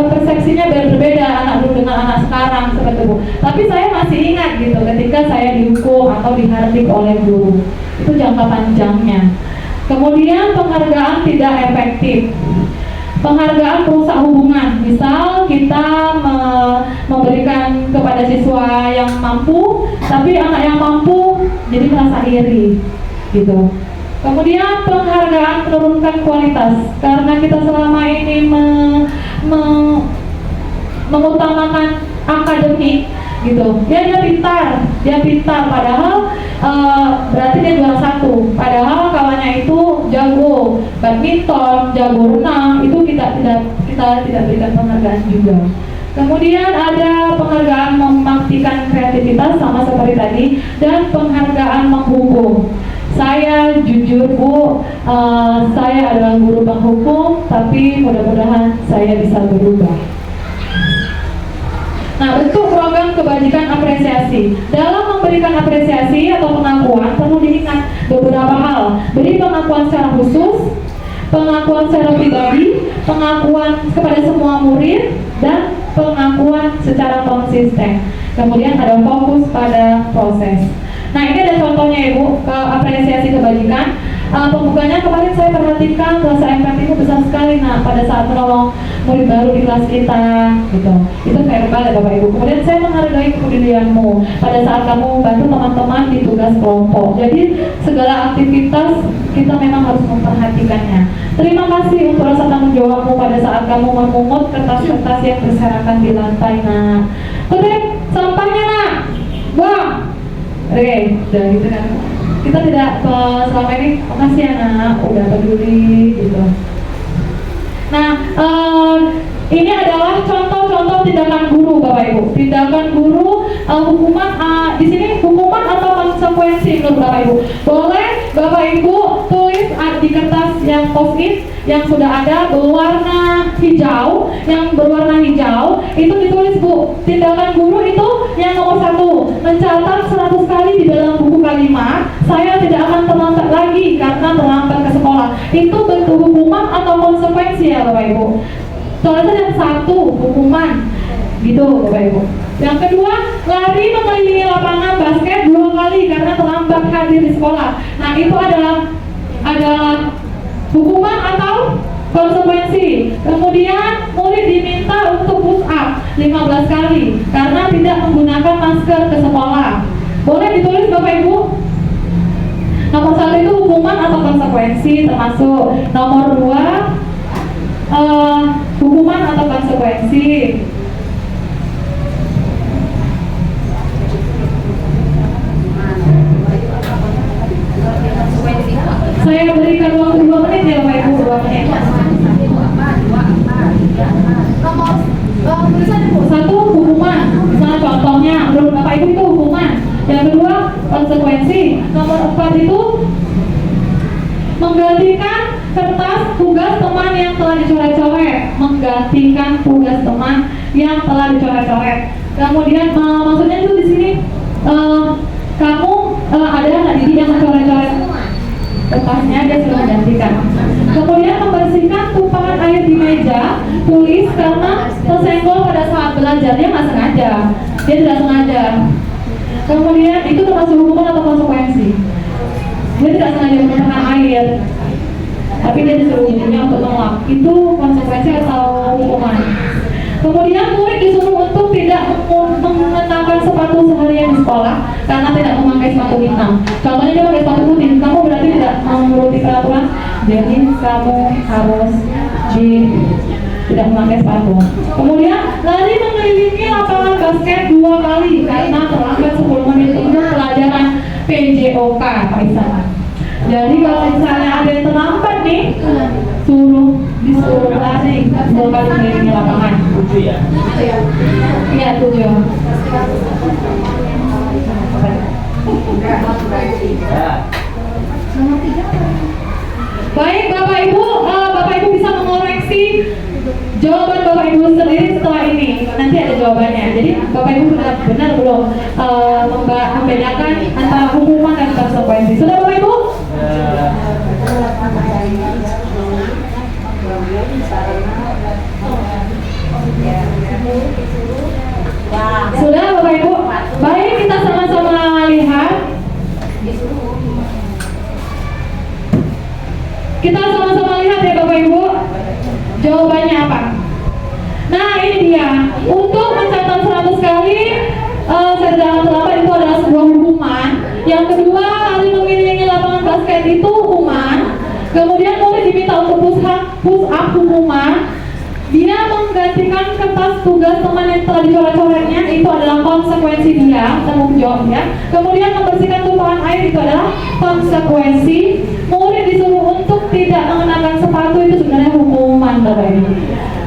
persepsinya berbeda anak dulu dengan anak sekarang, seperti itu. Tapi saya masih ingat gitu ketika saya dihukum atau dihardik oleh guru. Itu jangka panjangnya. Kemudian penghargaan tidak efektif. Penghargaan merusak hubungan. Misal kita memberikan kepada siswa yang mampu, tapi anak yang mampu jadi merasa iri, gitu. Kemudian penghargaan menurunkan kualitas, karena kita selama ini mengutamakan akademik, gitu. Dia pintar, padahal berarti dia juara satu. Padahal kawannya itu jago badminton, jago renang, itu kita tidak berikan penghargaan juga. Kemudian ada penghargaan memaktikan kreativitas, sama seperti tadi, dan penghargaan menghukum. Saya jujur Bu, saya adalah guru penghukum, tapi mudah-mudahan saya bisa berubah. Nah, untuk program kebajikan apresiasi, dalam memberikan apresiasi atau pengakuan perlu diingat beberapa hal. Beri pengakuan secara khusus, pengakuan secara pribadi, pengakuan kepada semua murid, dan pengakuan secara konsisten. Kemudian ada fokus pada proses. Nah, ini ada contohnya Ibu, ke apresiasi kebajikan. Pembukanya kemarin saya perhatikan rasa empatimu besar sekali pada saat menolong murid baru di kelas kita, gitu. Itu verbal ya Bapak Ibu. Kemudian saya menghargai kepedulianmu pada saat kamu bantu teman-teman di tugas kelompok. Jadi segala aktivitas kita memang harus memperhatikannya. Terima kasih untuk rasa tanggung jawabmu pada saat kamu memungut kertas-kertas yang berserakan di lantai. Nah, kemudian sampahnya nak, buang. Oke, udah gitu kan. Kita tidak selama ini, makasih ya nak, udah peduli gitu. Nah, ini adalah contoh-contoh tindakan guru Bapak Ibu. Tindakan guru, hukuman, di sini hukuman atau konsekuensi menurut Bapak Ibu. Boleh Bapak Ibu tulis di kertas yang post-it yang sudah ada berwarna hijau, yang berwarna hijau itu ditulis Bu, tindakan guru itu yang nomor 1, mencatat 100 kali di dalam buku kalimat, saya tidak akan terlambat lagi karena terlambat ke sekolah. Itu bentuk hukuman atau konsekuensi ya Bapak Ibu. Soalnya yang 1 hukuman gitu Bapak Ibu. Yang kedua, lari mengelilingi lapangan basket 2 kali karena terlambat hadir di sekolah. Nah, itu adalah hukuman atau konsekuensi. Kemudian murid diminta untuk push up 15 kali karena tidak menggunakan masker ke sekolah. Boleh ditulis Bapak Ibu. Nomor 1 itu hukuman atau konsekuensi, termasuk nomor 2 hukuman atau konsekuensi. Saya berikan waktu 2 menit ya Bapak Ibu, 2 menit. Tulisannya Bu, 1 hukuman, misalnya contohnya menurut Bapak Ibu itu hukuman. Yang kedua konsekuensi. Nomor 4 itu menggantikan kertas tugas teman yang telah dicoret-coret. Menggantikan tugas teman yang telah dicoret-coret. Kemudian maksudnya itu di sini kamu ada nggak didik yang mencoret-coret kertasnya, dia sudah menggantikan. Kemudian membersihkan tumpahan air di meja tulis karena tersenggol pada saat belajar, dia nggak sengaja, dia tidak sengaja. Kemudian itu termasuk hukuman atau konsekuensi. Dia tidak sengaja menumpahkan air, tapi dia disuruh gurunya untuk nolak. Itu konsekuensi atau hukuman. Kemudian murid disuruh untuk tidak mengenakan sepatu seharian di sekolah karena tidak memakai sepatu hitam. Contohnya dia pakai sepatu putih, kamu berarti tidak menuruti peraturan, jadi kamu harus tidak memakai sepatu. Kemudian lari mengelilingi lapangan basket 2 kali karena terlambat 10 menit untuk pelajaran PJOK Pak Isan. Jadi kalau misalnya ada yang terlambat nih, disuruh lari 2 kali mengelilingi lapangan. 7 ya? Iya 7. Baik Bapak Ibu, Bapak Ibu bisa mengoreksi jawaban Bapak Ibu sendiri setelah ini. Nanti ada jawabannya. Jadi Bapak Ibu sudah benar belum membedakan antara hukuman dan konsekuensi? Sudah Bapak Ibu? Sudah Bapak Ibu? Baik, kita sama-sama lihat. Kita sama-sama lihat ya Bapak Ibu. Jawabannya apa? Nah, ini dia. Untuk mencatat 100 kali jangan terlambat itu adalah sebuah hukuman. Yang kedua, lari mengelilingi lapangan basket itu hukuman. Kemudian murid diminta untuk push up hukuman. Dia menggantikan kertas tugas teman yang telah dicoret-coretnya, itu adalah konsekuensi dia, tanggung jawab dia. Kemudian membersihkan tumpahan air itu adalah konsekuensi. Murid disuruh untuk tidak mengenakan sepatu, itu sebenarnya hukuman Bapak Ibu.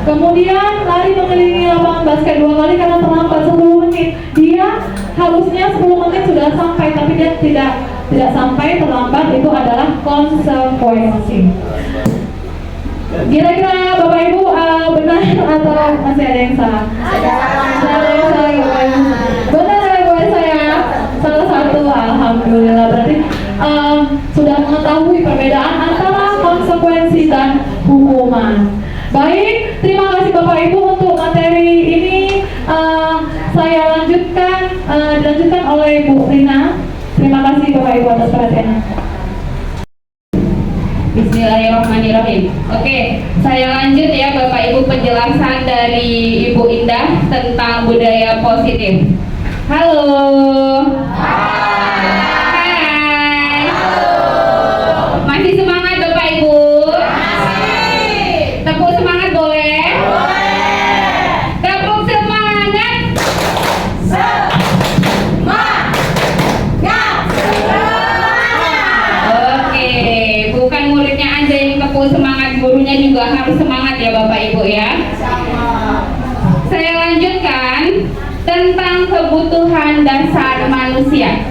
Kemudian lari mengelilingi lapangan basket 2 kali karena terlambat 10 menit. Dia harusnya 10 menit sudah sampai, tapi dia tidak tidak sampai terlambat itu adalah konsekuensi. Kira-kira Bapak Ibu benar atau masih ada yang salah? Ada yang salah ya Bapak Ibu? Benar ya buat saya? Salah satu, alhamdulillah. Berarti sudah mengetahui perbedaan antara konsekuensi dan hukuman. Baik, terima kasih Bapak Ibu untuk materi ini. Saya dilanjutkan oleh Bu Rina. Terima kasih Bapak Ibu atas perhatiannya. Bismillahirrahmanirrahim. Oke, saya lanjut ya Bapak Ibu penjelasan dari Ibu Indah tentang budaya positif. Halo. Hai. Masih semangat Bapak Ibu? Masih. Tepuk semangat boleh? Boleh. Tepuk semangat. Oke, bukan muridnya aja yang tepuk semangat, gurunya juga harus semangat ya Bapak Ibu ya. Saya lanjutkan tentang kebutuhan dasar manusia.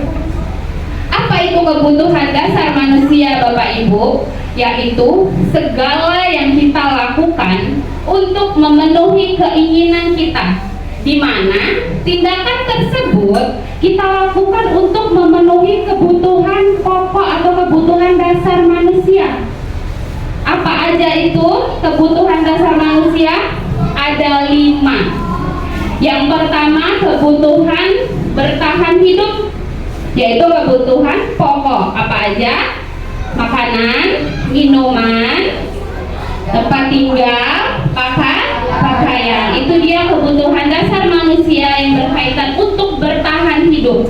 Apa itu kebutuhan dasar manusia Bapak Ibu? Yaitu segala yang kita lakukan untuk memenuhi keinginan kita, di mana tindakan tersebut kita lakukan untuk memenuhi kebutuhan pokok atau kebutuhan dasar manusia. Apa aja itu kebutuhan dasar manusia? Ada 5. Yang pertama, kebutuhan bertahan hidup, yaitu kebutuhan pokok. Apa aja? Makanan, minuman, tempat tinggal, pakaian. Itu dia kebutuhan dasar manusia yang berkaitan untuk bertahan hidup.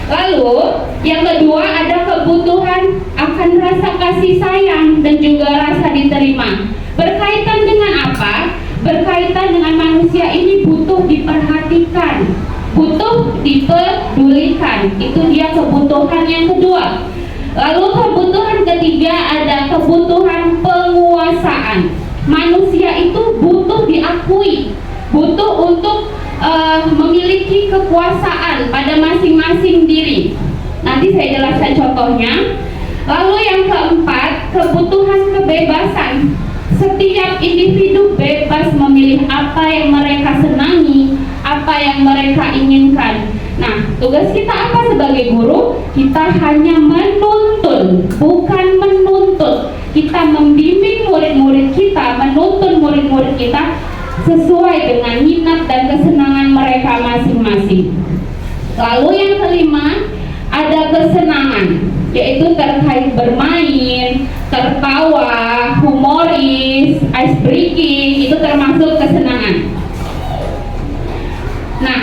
Lalu yang kedua ada kebutuhan akan rasa kasih sayang dan juga rasa diterima. Berkaitan dengan apa? Berkaitan dengan manusia ini butuh diperhatikan, butuh dipedulikan. Itu dia kebutuhan yang kedua. Lalu kebutuhan ketiga ada kebutuhan penguasaan. Manusia itu butuh diakui, butuh untuk memiliki kekuasaan pada masing-masing diri. Nanti saya jelaskan contohnya. Lalu yang keempat, kebutuhan kebebasan. Setiap individu bebas memilih apa yang mereka senangi, apa yang mereka inginkan. Nah, tugas kita apa sebagai guru? Kita hanya menuntun, bukan menuntut. Kita membimbing murid-murid kita, menuntun murid-murid kita sesuai dengan minat dan kesenangan mereka masing-masing. Lalu yang kelima, ada kesenangan, yaitu terkait bermain, tertawa, humoris, ice breaking, itu termasuk kesenangan. Nah,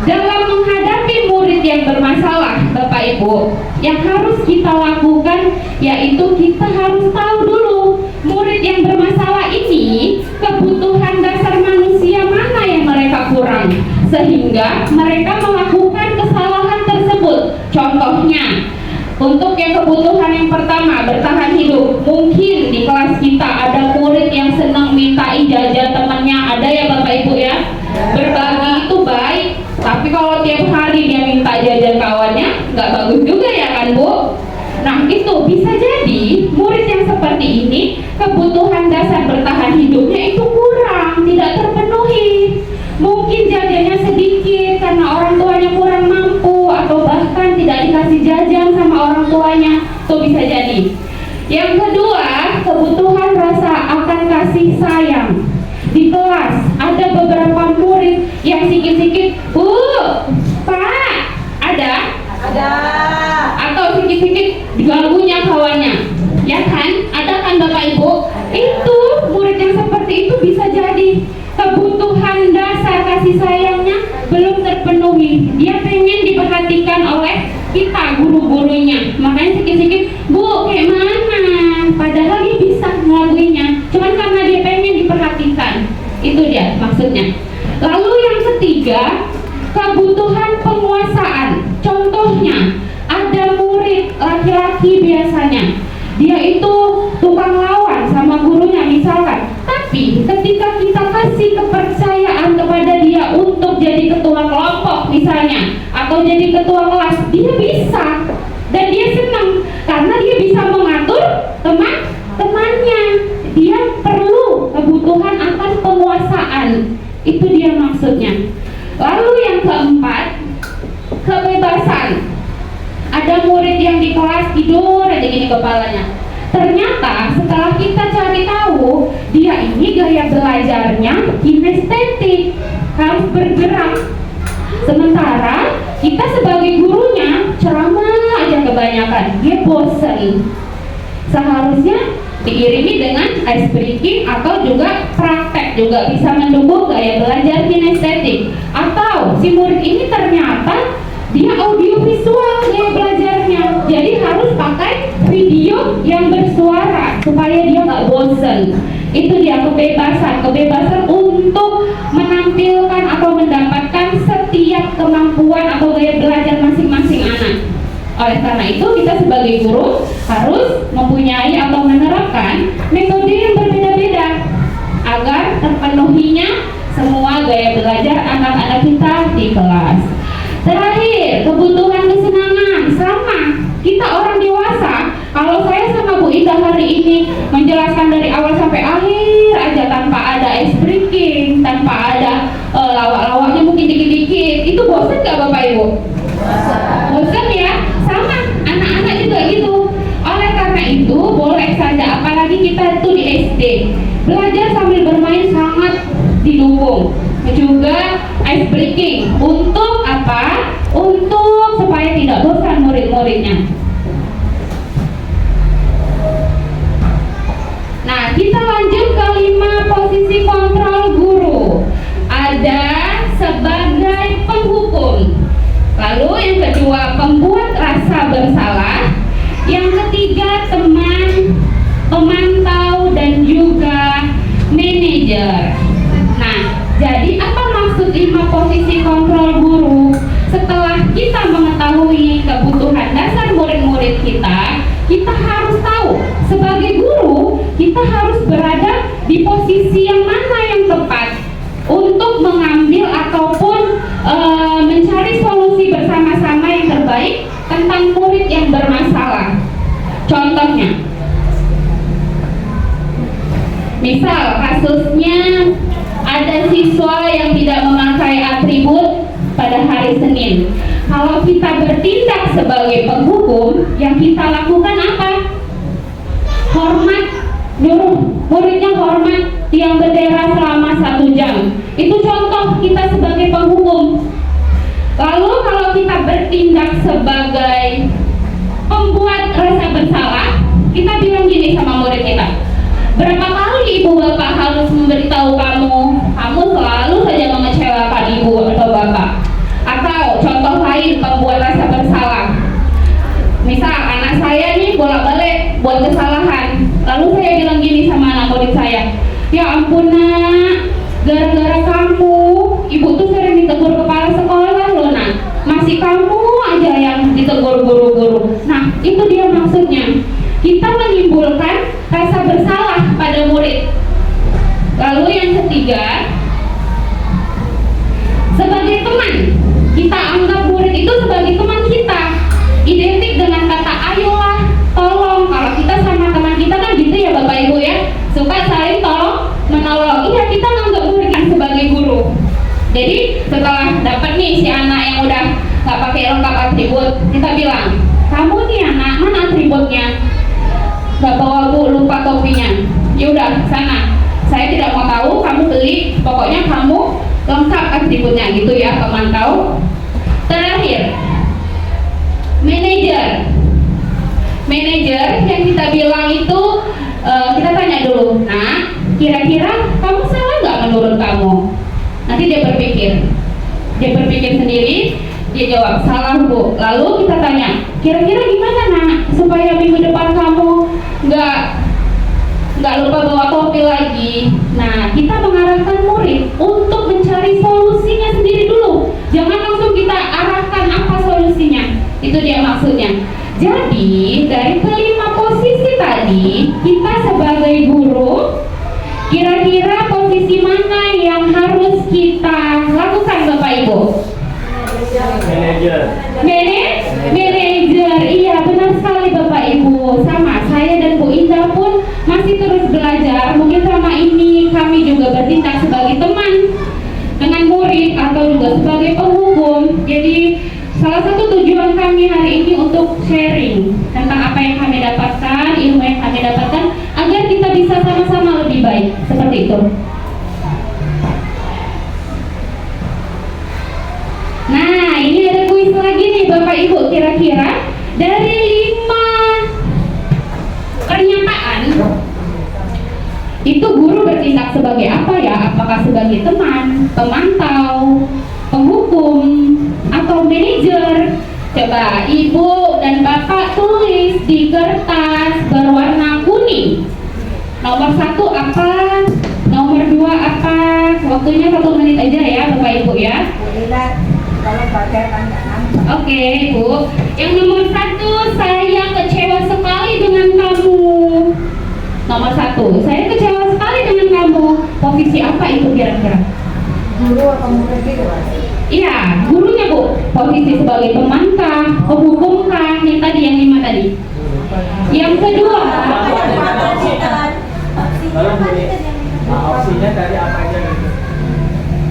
dalam menghadapi murid yang bermasalah, Bapak Ibu, yang harus kita lakukan yaitu kita harus tahu dulu murid yang bermasalah ini kebutuhan dasar manusia mana yang mereka kurang, sehingga mereka melakukan kesalahan tersebut. Contohnya, untuk yang kebutuhan yang pertama, bertahan hidup. Mungkin di kelas kita ada murid yang senang minta jajan temannya, ada ya Bapak Ibu ya. Berbagi itu baik, tapi kalau tiap hari dia minta jajan kawannya, nggak bagus juga ya kan Bu? Nah itu bisa jadi murid yang seperti ini kebutuhan dasar bertahan hidupnya itu kurang, tidak terpenuhi. Mungkin jajannya sedikit karena orang tuanya kurang mampu, atau bahkan tidak dikasih jajan sama orang tuanya, itu bisa jadi. Yang kedua, kebutuhan rasa akan kasih sayang. Di kelas ada beberapa murid yang sikit-sikit, Bu, Pak, ada? Atau sikit-sikit diganggunya kawannya, ya kan? Ada kan Bapak Ibu? Itu murid yang seperti itu bisa jadi kebutuhan dasar kasih sayangnya belum terpenuhi. Dia pengen diperhatikan oleh kita, guru-gurunya. Makanya sikit-sikit, Bu, kayak mana? Padahal dia bisa ngelakuinnya, cuman karena dia pengen diperhatikan. Itu dia maksudnya. Lalu yang ketiga, kebutuhan penguasaan. Contohnya, ada murid laki-laki biasanya, dia itu tukang lawan sama gurunya misalkan. Tapi ketika kita kasih kepercayaan kepada dia untuk jadi ketua kelompok misalnya, atau jadi ketua kelas, dia bisa dan dia senang Karena dia bisa mengatur teman-temannya. Dia perlu kebutuhan akan penguasaan. Itu dia maksudnya. Lalu yang keempat, kebebasan. Ada murid yang di kelas tidur aja gini kepalanya. Ternyata setelah kita cari tahu, dia ini gaya belajarnya kinestetik, harus bergerak. Sementara kita sebagai gurunya ceramah aja kebanyakan, dia bosen. Seharusnya diiringi dengan ice breaking atau juga praktek juga bisa mendukung gaya belajar kinestetik. Atau si murid ini ternyata dia audiovisual gaya belajarnya, jadi harus pakai video yang bersuara supaya dia nggak bosen. Itu dia kebebasan untuk menampilkan atau mendapatkan setiap kemampuan atau gaya belajar masing-masing anak. Oleh karena itu kita sebagai guru harus mempunyai atau menerapkan metode yang berbeda-beda agar terpenuhinya semua gaya belajar anak-anak kita di kelas. Terakhir, kebutuhan kesenangan. Sama, kita orang dewasa, kalau saya sama Bu Ida hari ini menjelaskan dari awal sampai akhir aja tanpa ada ice breaking, tanpa ada lawak-lawaknya mungkin dikit-dikit, itu bosan gak Bapak Ibu? Bosan ya? Sama, anak-anak juga gitu. Oleh karena itu, boleh saja, apalagi kita itu di SD, belajar sambil bermain sangat didukung. Juga ice breaking, untuk apa? Untuk supaya tidak bosan murid-muridnya. Nah, kita lanjut ke 5 posisi kontrol guru. Ada sebagai penghukum. Lalu yang kedua, pembuat rasa bersalah. Yang ketiga, teman, pemantau, dan juga manajer. Nah, jadi apa maksud 5 posisi kontrol guru? Setelah kita mengetahui kebutuhan dasar murid-murid kita, kita harus tahu sebagai guru kita harus berada di posisi yang mana yang tepat untuk mengambil ataupun mencari solusi bersama-sama yang terbaik tentang murid yang bermasalah. Contohnya, misal kasusnya ada siswa yang tidak memakai atribut pada hari Senin. Kalau kita bertindak sebagai penghukum, yang kita lakukan apa? Hormat, nyuruh muridnya hormat tiang bendera selama 1 jam. Itu contoh kita sebagai penghukum. Lalu kalau kita bertindak sebagai pembuat rasa bersalah, kita bilang gini sama murid kita, berapa kali ibu bapak harus memberitahu kamu selalu saja mengecewakan ibu atau bapak. Atau contoh lain, pembuat rasa bersalah, misal anak saya nih bolak-balik buat kesalahan, lalu saya bilang gini sama anak murid saya, ya ampun nak, gara-gara kamu ibu tuh sering ditegur kepala sekolah loh nak, masih kamu aja yang ditegur guru-guru. Nah, itu dia maksudnya, kita menimbulkan rasa bersalah pada murid. Lalu yang ketiga, sebagai teman, kita anggap murid itu sebagai teman kita, identik dengan kata ayolah, tolong. Kalau kita sama teman kita kan gitu ya Bapak Ibu ya, suka saling tolong menolong. Iya, kita anggap murid yang sebagai guru. Jadi setelah dapat nih si anak yang udah nggak pakai lengkap atribut, kita bilang, kamu nih anak, mana atributnya? Nggak bawa bu, lupa kopinya. Ya udah sana, saya tidak mau tahu, kamu beli, pokoknya kamu lengkap atributnya gitu ya, pemantau. Terakhir, manajer yang kita bilang itu kita tanya dulu, nah kira-kira kamu salah nggak menurut kamu? Nanti dia berpikir sendiri, dia jawab salah bu. Lalu kita tanya, kira-kira gimana nak supaya minggu depan kamu nggak lupa bawa kopi lagi. Nah, kita mengarahkan murid untuk mencari solusinya sendiri dulu, jangan langsung kita arahkan apa solusinya. Itu dia maksudnya. Jadi dari kelima posisi tadi, kita sebagai guru, kira-kira posisi mana yang harus kita lakukan Bapak Ibu? Manajer. Iya benar sekali Bapak Ibu. dan Bu Indah pun masih terus belajar. Mungkin selama ini kami juga bertindak sebagai teman dengan murid atau juga sebagai penghukum. Jadi salah satu tujuan kami hari ini untuk sharing tentang apa yang kami dapatkan, ilmu yang kami dapatkan, agar kita bisa sama-sama lebih baik. Seperti itu. Nah, ini ada kuis lagi nih Bapak Ibu. Kira-kira dari 5 pernyataan itu guru bertindak sebagai apa ya? Apakah sebagai teman, pemantau, penghukum, atau manajer? Coba Ibu dan Bapak tulis di kertas berwarna kuning. Nomor 1 apa? Nomor 2 apa? Waktunya 1 menit aja ya Bapak Ibu ya. Kalau pakai tandaan. Oke Ibu. Yang nomor 1, saya kecewa sekali dengan kamu. Nomor 1, saya kecewa sekali dengan kamu. Posisi apa itu kira-kira? Guru atau murid gitu? Iya, gurunya Bu. Posisi sebagai pemantau, penghukum kah? Yang tadi, yang 5 tadi. Yang kedua, opsinya tadi apa aja gitu?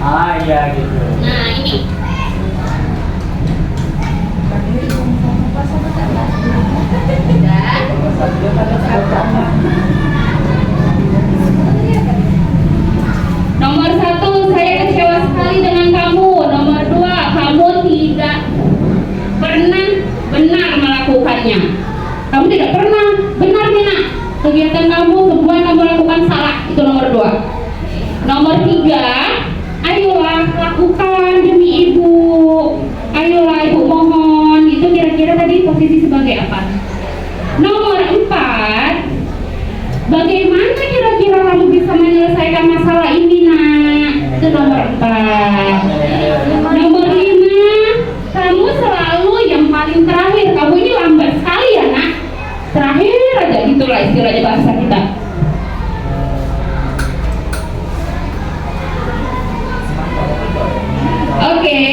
Ah iya gitu. nah ini. Nomor 1, saya kecewa sekali dengan kamu. Nomor 2, kamu tidak pernah benar melakukannya. Kamu tidak pernah benar Mina. Kegiatan kamu semua yang kamu lakukan salah. Itu nomor 2. Nomor 3, ayolah lakukan demi ibu. Ayolah ibu mohon. Itu kira-kira tadi posisi sebagai apa? Nomor 4, bagaimana kira-kira kamu bisa menyelesaikan masalah ini nak? Itu nomor 4. Nomor 5, kamu selalu yang paling terakhir. Kamu ini lambat sekali ya nak. Terakhir aja, gitulah istilahnya bahasa kita. Oke,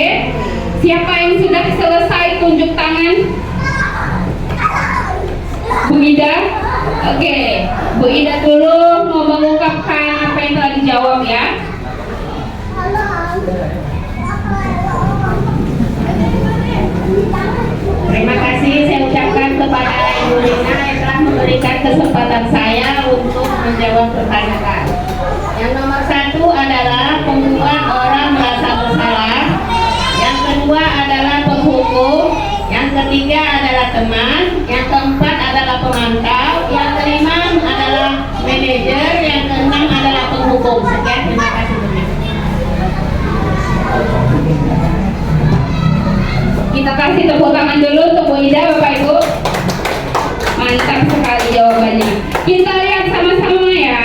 siapa yang sudah selesai tunjuk tangan? Bu Ida? Oke, Bu Ida dulu mau mengungkapkan apa yang telah dijawab ya. Terima kasih saya ucapkan kepada Ibu Lina yang telah memberikan kesempatan saya untuk menjawab pertanyaan. Yang nomor 1 adalah membuat orang merasa bersalah. Yang kedua adalah penghukum. Yang ketiga adalah teman. Yang keempat adalah pemantau. Yang kelima adalah manajer. Yang keenam adalah penghukum. Sekian, terima kasih banyak. Kita kasih tepuk tangan dulu untuk Bu Ida, Bapak Ibu. Mantap sekali jawabannya. Kita lihat sama-sama ya.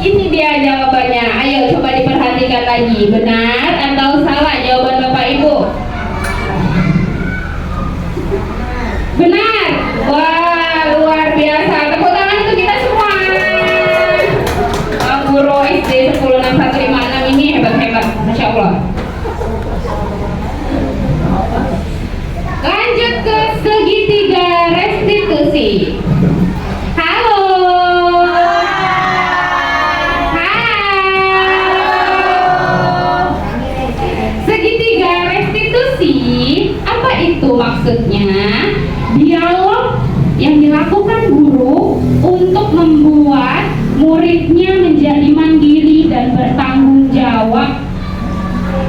Ini dia jawabannya. Ayo coba diperhatikan lagi. Benar atau salah jawaban Bapak Ibu? Benar. Wah, luar biasa. Tepuk tangan untuk kita semua. Guru SD 106156 ini hebat-hebat. Masya Allah. Lanjut ke segitiga restitusi. Halo. Segitiga restitusi, apa itu maksudnya? Dialog yang dilakukan guru untuk membuat muridnya menjadi mandiri dan bertanggung jawab.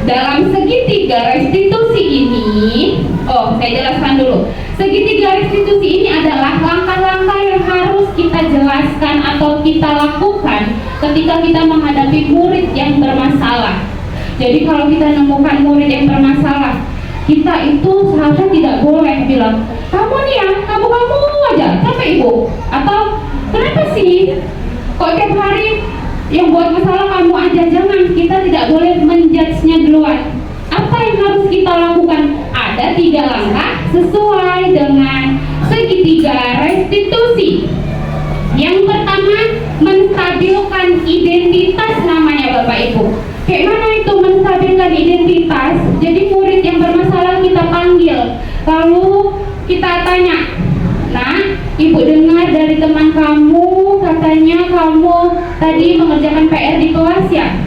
Dalam segitiga restitusi ini, saya jelaskan dulu. Segitiga restitusi ini adalah langkah-langkah yang harus kita jelaskan atau kita lakukan ketika kita menghadapi murid yang bermasalah. Jadi kalau kita menemukan murid yang bermasalah, kita itu seharusnya tidak boleh bilang, kamu nih ya, kamu aja, capek ibu. Atau kenapa sih kok tiap hari yang buat masalah kamu aja. Jangan, kita tidak boleh menjudge-nya duluan. Apa yang harus kita lakukan? Ada 3 langkah sesuai dengan segitiga restitusi. Yang pertama, menstabilkan identitas namanya Bapak Ibu. Kayak mana itu menstabilkan identitas? Jadi murid yang bermasalah kita panggil, lalu kita tanya, nah Ibu dengar dari teman kamu, katanya kamu tadi mengerjakan PR di kelas ya?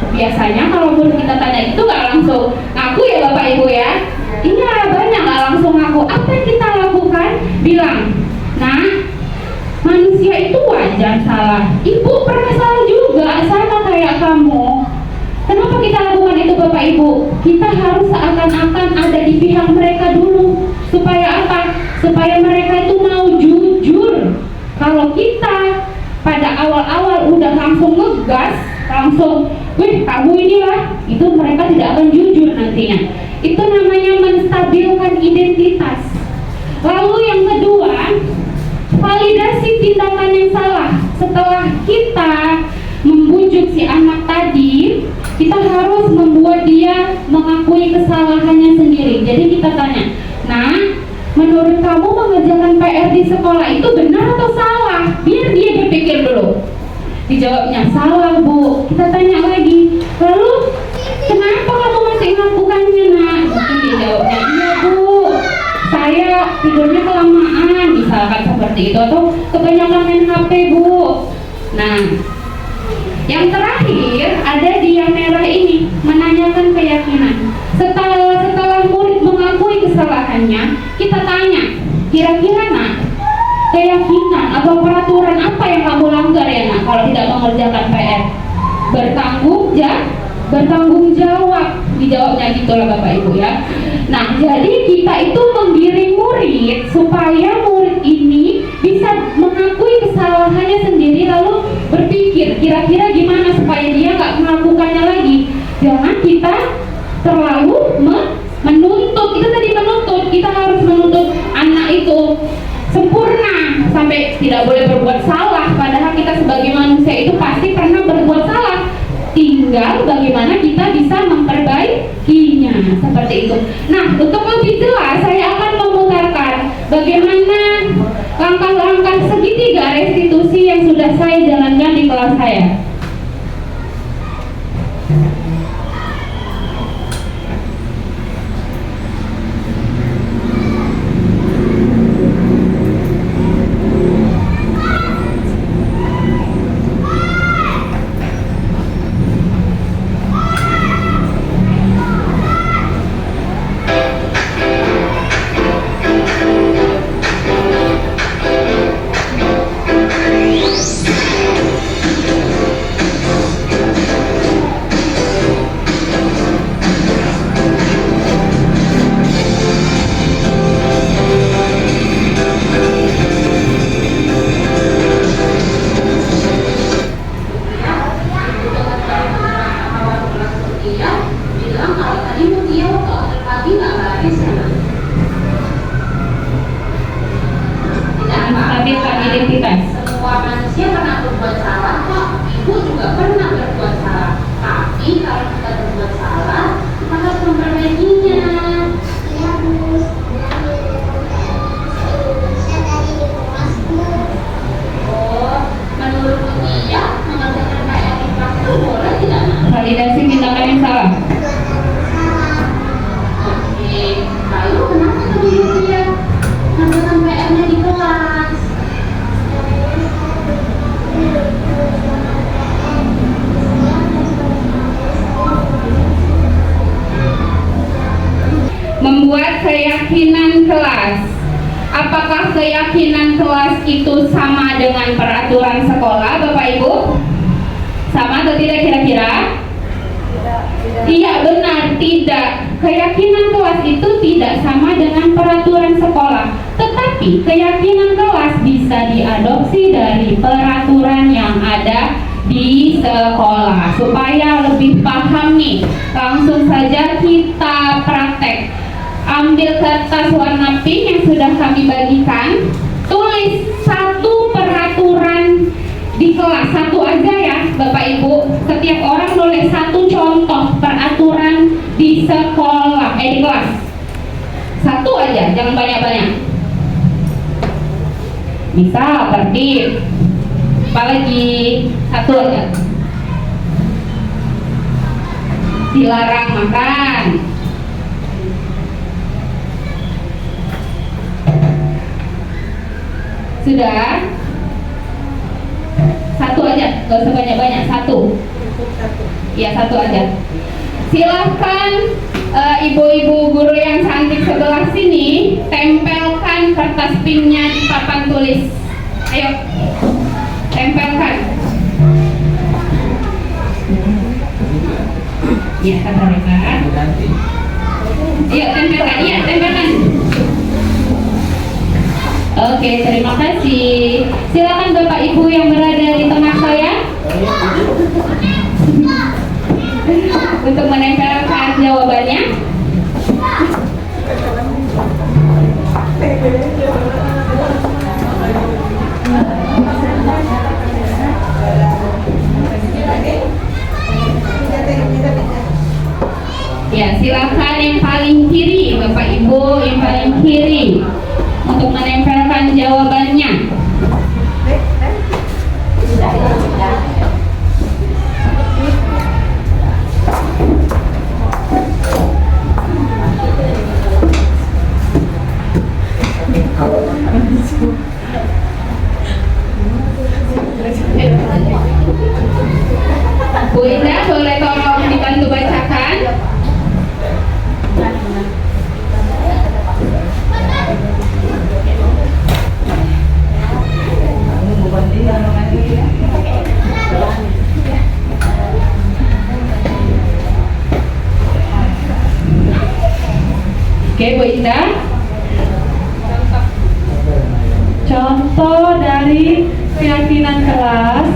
Biasanya kalau guru kita tanya itu nggak langsung ngaku ya Bapak Ibu ya? Iya, banyak nggak langsung ngaku. Apa yang kita lakukan? Bilang, nah, manusia itu wajar salah. Ibu pernah salah juga, sama kayak kamu. Kenapa kita lakukan itu Bapak Ibu? Kita harus seakan-akan ada di pihak mereka dulu. Supaya apa? Supaya mereka itu mau jujur. Kalau kita pada awal-awal udah langsung ngegas, langsung, wih kamu inilah, itu mereka tidak akan jujur nantinya. Itu namanya menstabilkan identitas. Lalu yang kedua, validasi tindakan yang salah. Setelah kita membujuk si anak tadi, kita harus membuat dia mengakui kesalahannya sendiri. Jadi kita tanya, nah, menurut kamu mengerjakan PR di sekolah itu benar atau salah? Biar dia berpikir dulu. Dijawabnya, salah Bu. Kita tanya lagi, lalu kenapa kamu masih melakukannya nak? Mungkin dijawabnya, iya Bu, saya tidurnya kelamaan, misalkan seperti itu, atau kebanyakan main HP Bu. Nah, yang terakhir ada di yang merah ini, menanyakan keyakinan. Setelah murid mengakui kesalahannya, kita tanya, kira-kira nak, keyakinan atau peraturan apa yang kamu langgar ya nak kalau tidak mengerjakan PR? Bertanggung jawab. Dijawabnya gitulah Bapak Ibu ya. Nah, jadi kita itu menggiring murid supaya murid ini bisa mengakui kesalahannya sendiri, lalu berpikir kira-kira gimana supaya dia nggak melakukannya lagi. Jangan kita terlalu menuntut. Itu tadi menuntut. Kita harus menuntut anak itu sempurna sampai tidak boleh berbuat salah, padahal kita sebagai manusia itu pasti pernah berbuat salah, tinggal bagaimana kita bisa memperbaikinya, seperti itu. Nah, untuk lebih jelas saya akan memutarkan bagaimana langkah-langkah segitiga restitusi yang sudah saya jalankan di kelas saya. Menstabilkan identitas. Semua manusia pernah berbuat salah kok. Ibu juga pernah berbuat salah. Tapi kalau kita berbuat salah, kita harus memperbaikinya. Oh, menurut dia mengerjakan PR di kelas itu boleh tidak? Validasi tindakan yang salah. Oke, lalu kenapa tadi dia mengerjakan PR-nya di kelas? Membuat keyakinan kelas. Apakah keyakinan kelas itu sama dengan peraturan sekolah, Bapak Ibu? Sama atau tidak kira-kira? Iya, benar, tidak. Keyakinan kelas itu tidak sama dengan peraturan sekolah. Tetapi keyakinan kelas bisa diadopsi dari peraturan yang ada di sekolah. Supaya lebih paham nih, langsung saja kita praktek. Ambil kertas warna pink yang sudah kami bagikan, tulis satu peraturan di kelas, satu aja ya Bapak Ibu. Setiap orang nulis satu contoh peraturan di sekolah, di kelas. Satu aja, jangan banyak-banyak. Misal tertib, apalagi satu aja. Dilarang makan. Sudah? Satu aja, gak usah banyak-banyak, satu. Ya, satu aja. Silahkan ibu-ibu guru yang cantik sebelah sini tempelkan kertas pinnya di papan tulis. Ayo, tempelkan. Ya, kata mereka. Iya, tempelkan. Iya, tempelkan. Oke, terima kasih. Silakan Bapak Ibu yang berada di tengah saya untuk menempelkan jawabannya. Ya, silakan yang paling kiri, Bapak Ibu yang paling kiri untuk menempelkan jawabannya. Bu Indah, boleh tolong dibantu bacakan? Oke, Bu Indah. Contoh dari keyakinan kelas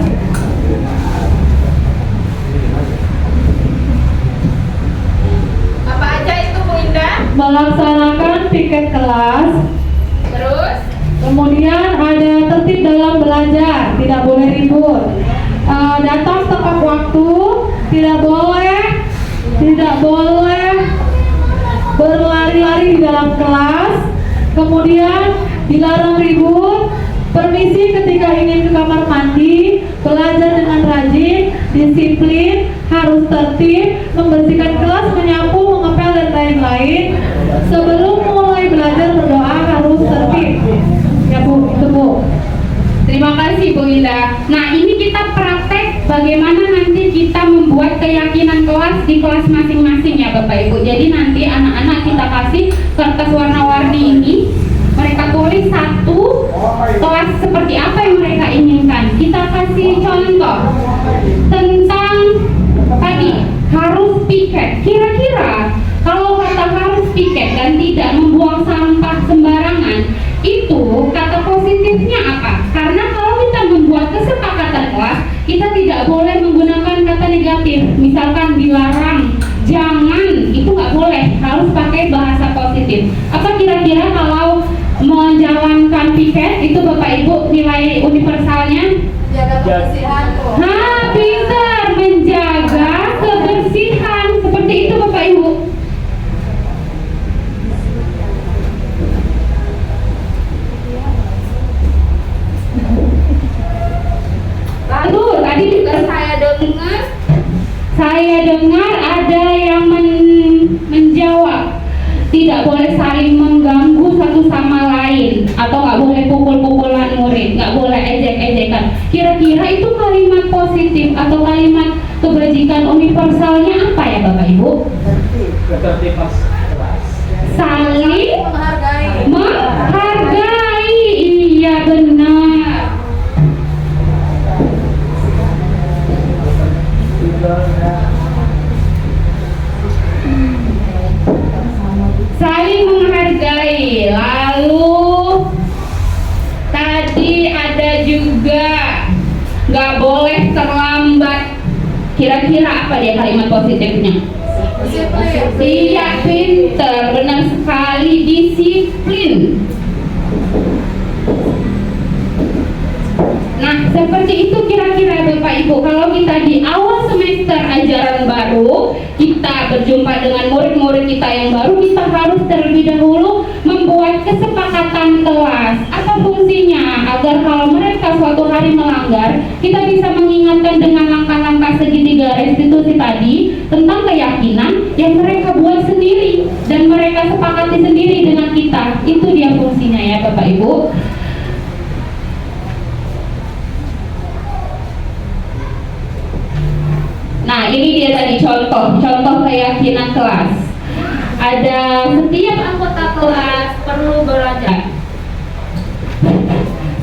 Apa aja itu, Bu Indah? melaksanakan piket kelas, Terus? kemudian ada tertib dalam belajar, tidak boleh ribut, datang tepat waktu, tidak boleh berlari-lari di dalam kelas, kemudian dilarang ribut, permisi ketika ingin ke kamar mandi, belajar dengan rajin, disiplin, harus tertib, membersihkan kelas, menyapu, mengepel dan lain-lain. Sebelum mulai belajar berdoa harus tertib. Ya Bu, itu Bu. Terima kasih Bu Indah. Nah, ini kita praktek bagaimana nanti kita membuat keyakinan kelas di kelas masing-masing ya Bapak Ibu. Jadi nanti anak-anak kita kasih kertas warna-warni ini, mereka tulis satu kelas seperti apa yang mereka inginkan. Kita kasih contoh tentang tadi harus piket. Kira-kira kalau kata harus piket dan tidak membuang sampah sembarangan, itu kata positifnya apa? Karena kalau kita membuat kesepakatan kelas, kita tidak boleh menggunakan kata negatif. Misalkan dilarang, jangan, itu nggak boleh, harus pakai bahasa positif. Apa kira-kira kalau menjalankan piket itu Bapak Ibu nilai universalnya? Jaga kebersihan. Pintar, menjaga kebersihan, seperti itu Bapak Ibu. Lalu tadi juga saya dengar ada yang menjawab tidak boleh saling mengganggu satu sama lain, atau nggak boleh pukul-pukulan murid, nggak boleh ejek-ejekan. Kira-kira itu kalimat positif atau kalimat kebajikan universalnya apa ya Bapak Ibu? Ketertiban kelas. Saling Menghargai. menghargai. Iya benar. Saling menghargai. Lalu tadi ada juga nggak boleh terlambat. Kira-kira apa dia kalimat positifnya? Iya, pinter, benar sekali, disiplin. Nah, seperti itu kira-kira Bapak Ibu. Kalau kita di awal semester ajaran baru, kita berjumpa dengan murid-murid kita yang baru, kita harus terlebih dahulu membuat kesepakatan kelas. Apa fungsinya? Agar kalau mereka suatu hari melanggar, kita bisa mengingatkan dengan langkah-langkah segitiga restitusi tadi tentang keyakinan yang mereka buat sendiri dan mereka sepakati sendiri dengan kita. Itu dia fungsinya ya Bapak Ibu. Nah, ini dia tadi contoh keyakinan kelas. Ada setiap anggota kelas perlu belajar.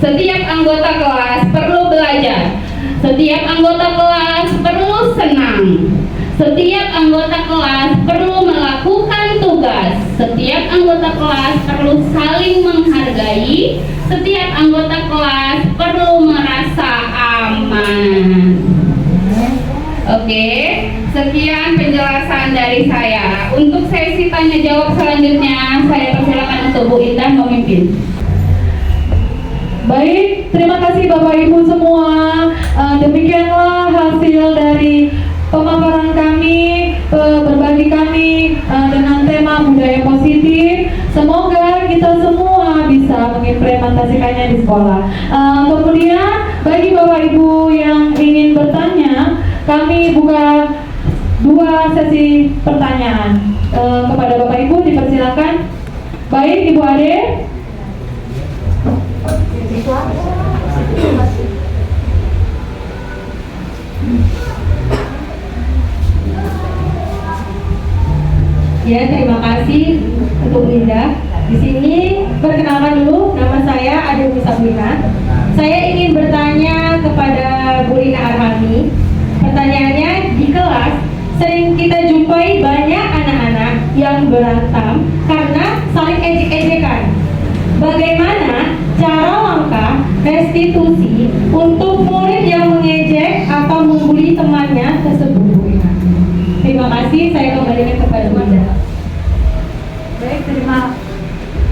Setiap anggota kelas perlu belajar. Setiap anggota kelas perlu senang. Setiap anggota kelas perlu melakukan tugas. Setiap anggota kelas perlu saling menghargai. Setiap anggota kelas perlu merasa aman. Oke, sekian penjelasan dari saya. Untuk sesi tanya jawab selanjutnya, saya persilakan untuk Bu Indah memimpin. Baik, terima kasih Bapak Ibu semua. Demikianlah hasil dari pemaparan kami, berbagi kami dengan tema budaya positif. Semoga kita semua bisa mengimplementasikannya di sekolah. Kemudian bagi Bapak Ibu yang ingin bertanya, kami buka 2 sesi pertanyaan. Kepada Bapak Ibu dipersilakan. Baik, Ibu Ade. Ya, terima kasih untuk Linda. Di sini perkenalkan dulu, nama saya Ade Sabrina. Saya ingin bertanya kepada Bu Rina Arhami. Pertanyaannya, di kelas sering kita jumpai banyak anak-anak yang berantem karena saling ejek-ejekan. Bagaimana cara langkah restitusi untuk murid yang mengejek atau membuli temannya tersebut, Bu Rina? Terima kasih, saya kembalikan kepada Bu Rina.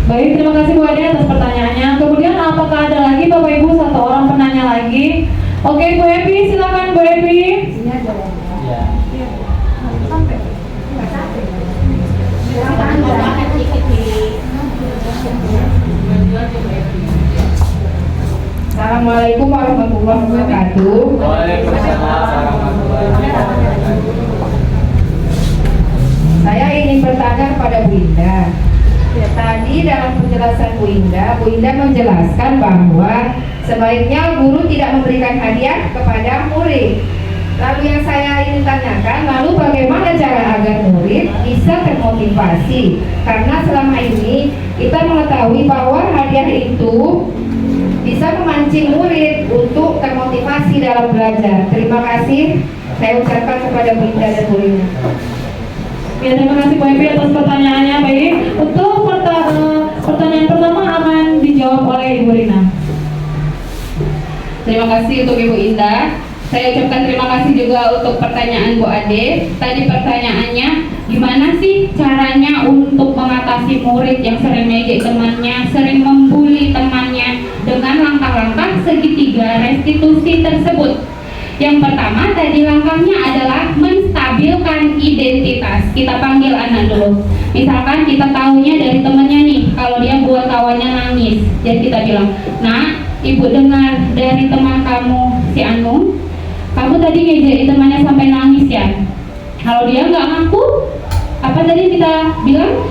Baik, terima kasih Bu Ade atas pertanyaannya. Kemudian apakah ada lagi Bapak Ibu 1 orang penanya lagi? Oke, Bu Evi, silakan Bu Evi. Assalamualaikum warahmatullahi wabarakatuh. Waalaikumsalam warahmatullahi wabarakatuh. Saya ingin bertanya kepada Bu Indah. Ya, tadi dalam penjelasan Bu Indah menjelaskan bahwa sebaiknya guru tidak memberikan hadiah kepada murid. Lalu yang saya ingin tanyakan, lalu bagaimana cara agar murid bisa termotivasi? Karena selama ini kita mengetahui bahwa hadiah itu bisa memancing murid untuk termotivasi dalam belajar. Terima kasih. Saya ucapkan kepada Bu Indah dan Bu Rina. Ya, terima kasih Bu Evi atas pertanyaannya. Baik, untuk pertanyaan pertama akan dijawab oleh Ibu Rina. Terima kasih untuk Ibu Indah. Saya ucapkan terima kasih juga untuk pertanyaan Bu Ade. Tadi pertanyaannya, gimana sih caranya untuk mengatasi murid yang sering ngejek temannya, sering membuli temannya dengan langkah-langkah segitiga restitusi tersebut. Yang pertama tadi langkahnya adalah menstabilkan identitas. Kita panggil anak dulu. Misalkan kita tahunya dari temannya nih, kalau dia buat kawannya nangis, jadi kita bilang, "Nah, Ibu dengar dari teman kamu si Anu, kamu tadi ngejekin temannya sampai nangis ya." Kalau dia nggak ngaku, apa tadi kita bilang?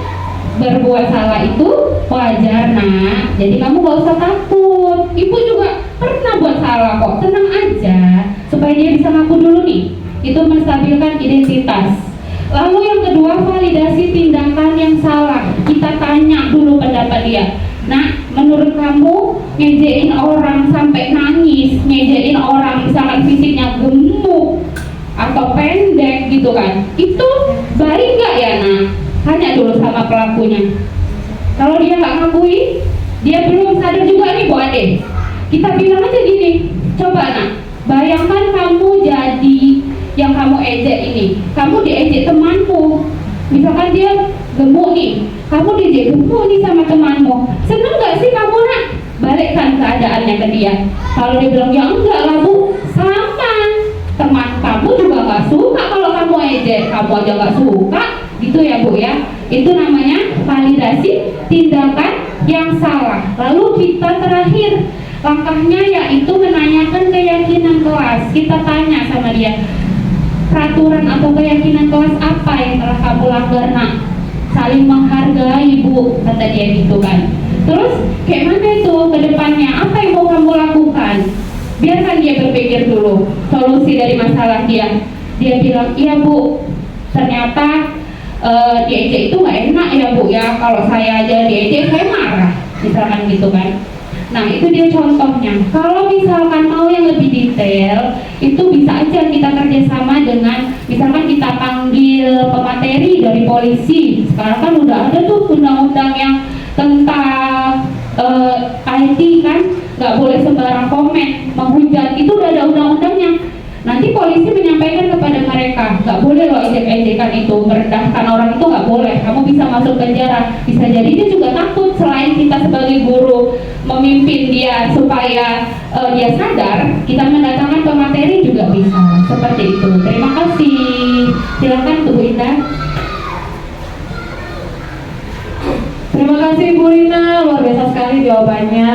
Berbuat salah itu wajar, Nak. Jadi kamu gak usah takut. Ibu juga pernah buat salah kok. Tenang aja, supaya dia bisa ngaku dulu nih. Itu menstabilkan identitas. Lalu yang kedua, validasi tindakan yang salah. Kita tanya dulu pendapat dia. Nah, menurut kamu ngejekin orang sampai nangis, ngejekin orang misalkan fisiknya gemuk atau pendek gitu kan, itu baik gak ya, Nak? Tanya dulu sama pelakunya. Kalau dia nggak ngakui, dia belum sadar juga nih Bu Ade. Kita bilang aja gini, coba Nak, bayangkan kamu jadi yang kamu ejek ini. Kamu diejek temanmu. Misalkan dia gemuk nih, kamu diejek gemuk nih sama temanmu. Seneng nggak sih kamu, Nak? Balikkan keadaannya ke dia. Kalau dia bilang, ya enggak lah Bu, sama. Teman kamu juga nggak suka kalau kamu ejek, kamu aja nggak suka. Gitu ya Bu ya. Itu namanya validasi tindakan yang salah. Lalu kita terakhir langkahnya yaitu menanyakan keyakinan kelas. Kita tanya sama dia, peraturan atau keyakinan kelas apa yang telah kamu langgar, Nak? Saling menghargai Bu, kata dia gitu kan. Terus kayak mana itu ke depannya, apa yang mau kamu lakukan? Biarkan dia berpikir dulu solusi dari masalah dia. Dia bilang, iya Bu, ternyata diejek itu nggak enak ya Bu ya, kalau saya aja diejek saya marah, misalkan gitu kan. Nah itu dia contohnya. Kalau misalkan mau yang lebih detail, itu bisa aja kita kerjasama dengan, misalkan kita panggil pemateri dari polisi. Sekarang kan udah ada tuh undang-undang yang tentang IT kan, nggak boleh sembarang komen, menghujat, itu udah ada undang-undangnya. Nanti polisi menyampaikan kepada mereka, nggak boleh loh ejek-ejekan itu, merendahkan orang itu nggak boleh, kamu bisa masuk penjara. Bisa jadi dia juga takut, selain kita sebagai guru memimpin dia supaya dia sadar, kita mendatangkan pemateri juga bisa, seperti itu. Terima kasih. Silakan Bu Indah. Terima kasih Bu Rina, luar biasa sekali jawabannya.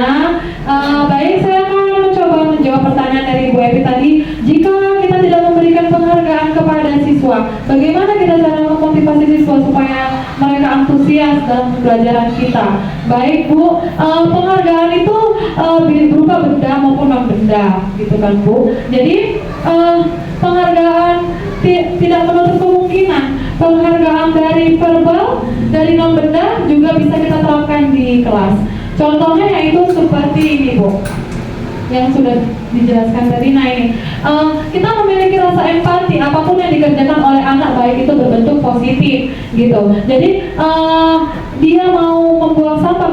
Baik, saya akan mencoba menjawab pertanyaan dari Bu Evi tadi. Jika kita tidak memberikan penghargaan kepada siswa, bagaimana kita cara memotivasi siswa supaya mereka antusias dalam pembelajaran kita? Baik Bu, penghargaan itu berupa benda maupun non benda, gitu kan Bu. Jadi penghargaan tidak menutup kemungkinan penghargaan dari verbal, dari non benda juga bisa kita terapkan di kelas. Contohnya yaitu seperti ini Bu, yang sudah dijelaskan tadi. Nah ini kita memiliki rasa empati apapun yang dikerjakan oleh anak, baik itu berbentuk positif gitu. Jadi dia mau membuang sampah,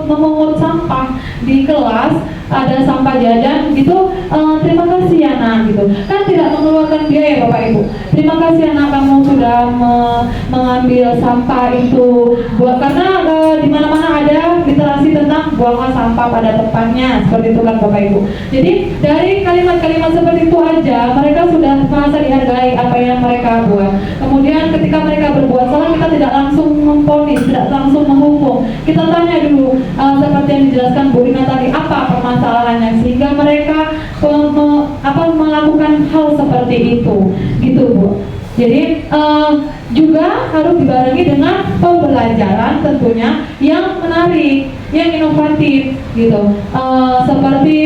memungut sampah di kelas, ada sampah jajan gitu, terima kasih ya nak gitu, kan tidak mengeluarkan biaya Bapak Ibu. Terima kasih anak, kamu sudah mengambil sampah itu, karena di mana-mana ada literasi tentang buanglah sampah pada tempatnya, seperti itu kan Bapak Ibu. Jadi dari kalimat-kalimat seperti itu aja mereka sudah merasa dihargai apa yang mereka buat. Kemudian ketika mereka berbuat salah, kita tidak langsung memponis, tidak langsung menghukum. Kita tanya dulu seperti yang dijelaskan Bu Rina tadi, apa permasalahannya sehingga mereka melakukan hal seperti itu, gitu Bu. Jadi juga harus dibarengi dengan pembelajaran tentunya yang menarik, yang inovatif, gitu. Seperti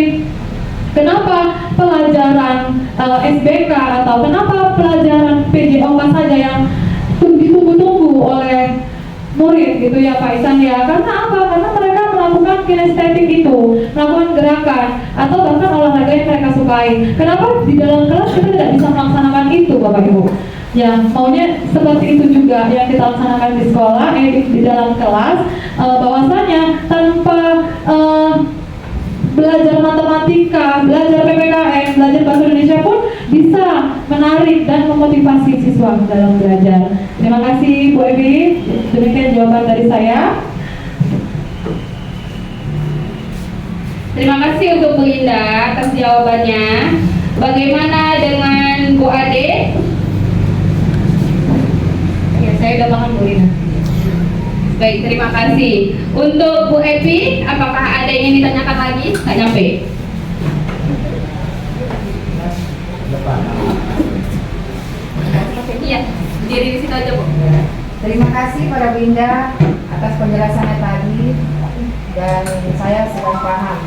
kenapa pelajaran SBK atau kenapa pelajaran PJOK saja yang ditunggu-tunggu oleh murid gitu ya Pak Isan ya? Karena apa? Karena mereka melakukan kinestetik itu, melakukan gerakan atau bahkan olahraga yang mereka sukai. Kenapa di dalam kelas kita tidak bisa melaksanakan itu Bapak Ibu? Ya, maunya seperti itu juga yang kita laksanakan di sekolah, di dalam kelas, bahwasanya tanpa belajar matematika, belajar PPKN, belajar bahasa Indonesia pun bisa menarik dan memotivasi siswa dalam belajar. Terima kasih Bu Evi, demikian jawaban dari saya. Terima kasih untuk Bu Indah atas jawabannya. Bagaimana dengan Bu Ade? Ya, saya udah paham Bu Indah. Baik, terima kasih. Untuk Bu Evi, apakah ada yang ingin ditanyakan lagi? Nggak nyampe. Iya, diri di situ aja Bu. Terima kasih pada Bu Indah atas penjelasannya tadi, dan saya sudah paham.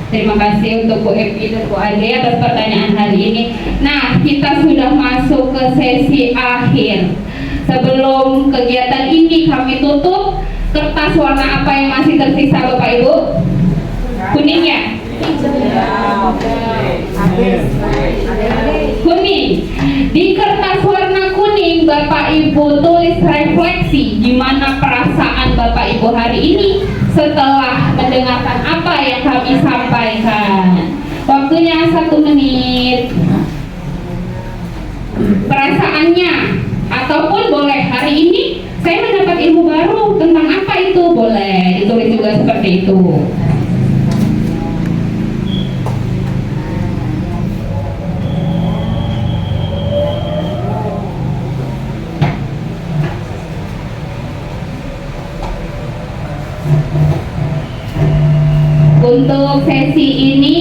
Terima kasih untuk Bu Evi dan Bu Ade atas pertanyaan hari ini. Nah, kita sudah masuk ke sesi akhir. Sebelum kegiatan ini kami tutup, kertas warna apa yang masih tersisa Bapak Ibu? Kuning ya? Kuning. Di kertas warna kuning Bapak Ibu tulis refleksi gimana perasaan Bapak Ibu hari ini setelah mendengarkan apa yang kami sampaikan. Waktunya 1 menit. Perasaannya, ataupun boleh hari ini saya mendapat ilmu baru tentang apa itu, boleh ditulis juga seperti itu. Untuk sesi ini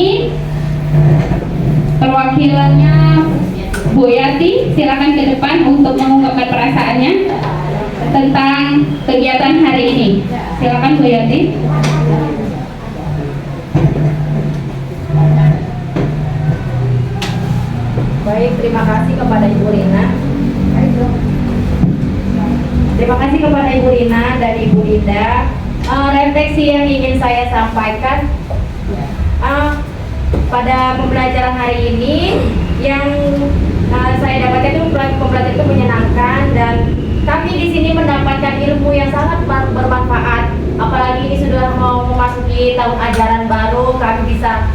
perwakilannya Bu Yati, silakan ke depan untuk mengungkapkan perasaannya tentang kegiatan hari ini. Silakan Bu Yati. Baik, terima kasih kepada Ibu Rina. Terima kasih kepada Ibu Rina dan Ibu Linda. Refleksi yang ingin saya sampaikan pada pembelajaran hari ini yang saya dapatkan itu pembelajaran itu menyenangkan dan kami di sini mendapatkan ilmu yang sangat bermanfaat. Apalagi ini sudah mau memasuki tahun ajaran baru, kami bisa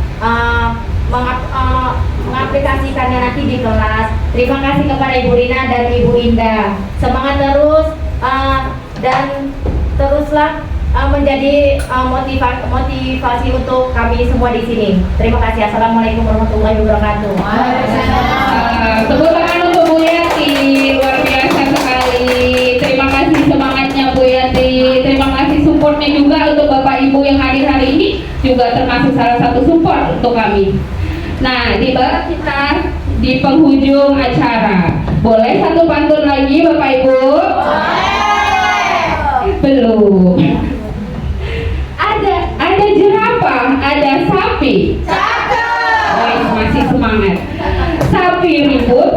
mengaplikasikannya nanti di kelas. Terima kasih kepada Ibu Rina dan Ibu Indah. Semangat terus dan teruslah menjadi motivasi untuk kami semua di sini. Terima kasih. Assalamualaikum warahmatullahi wabarakatuh. Tepuk tangan untuk Bu Yati, luar biasa sekali. Terima kasih semangatnya Bu Yati. Terima kasih supportnya juga untuk Bapak Ibu yang hadir hari ini, juga termasuk salah satu support untuk kami. Nah, di bawah kita di penghujung acara, boleh satu pantun lagi Bapak Ibu? Belum. Ada jerapah, ada sapi. Cakep. Masih semangat. Sapi ribut,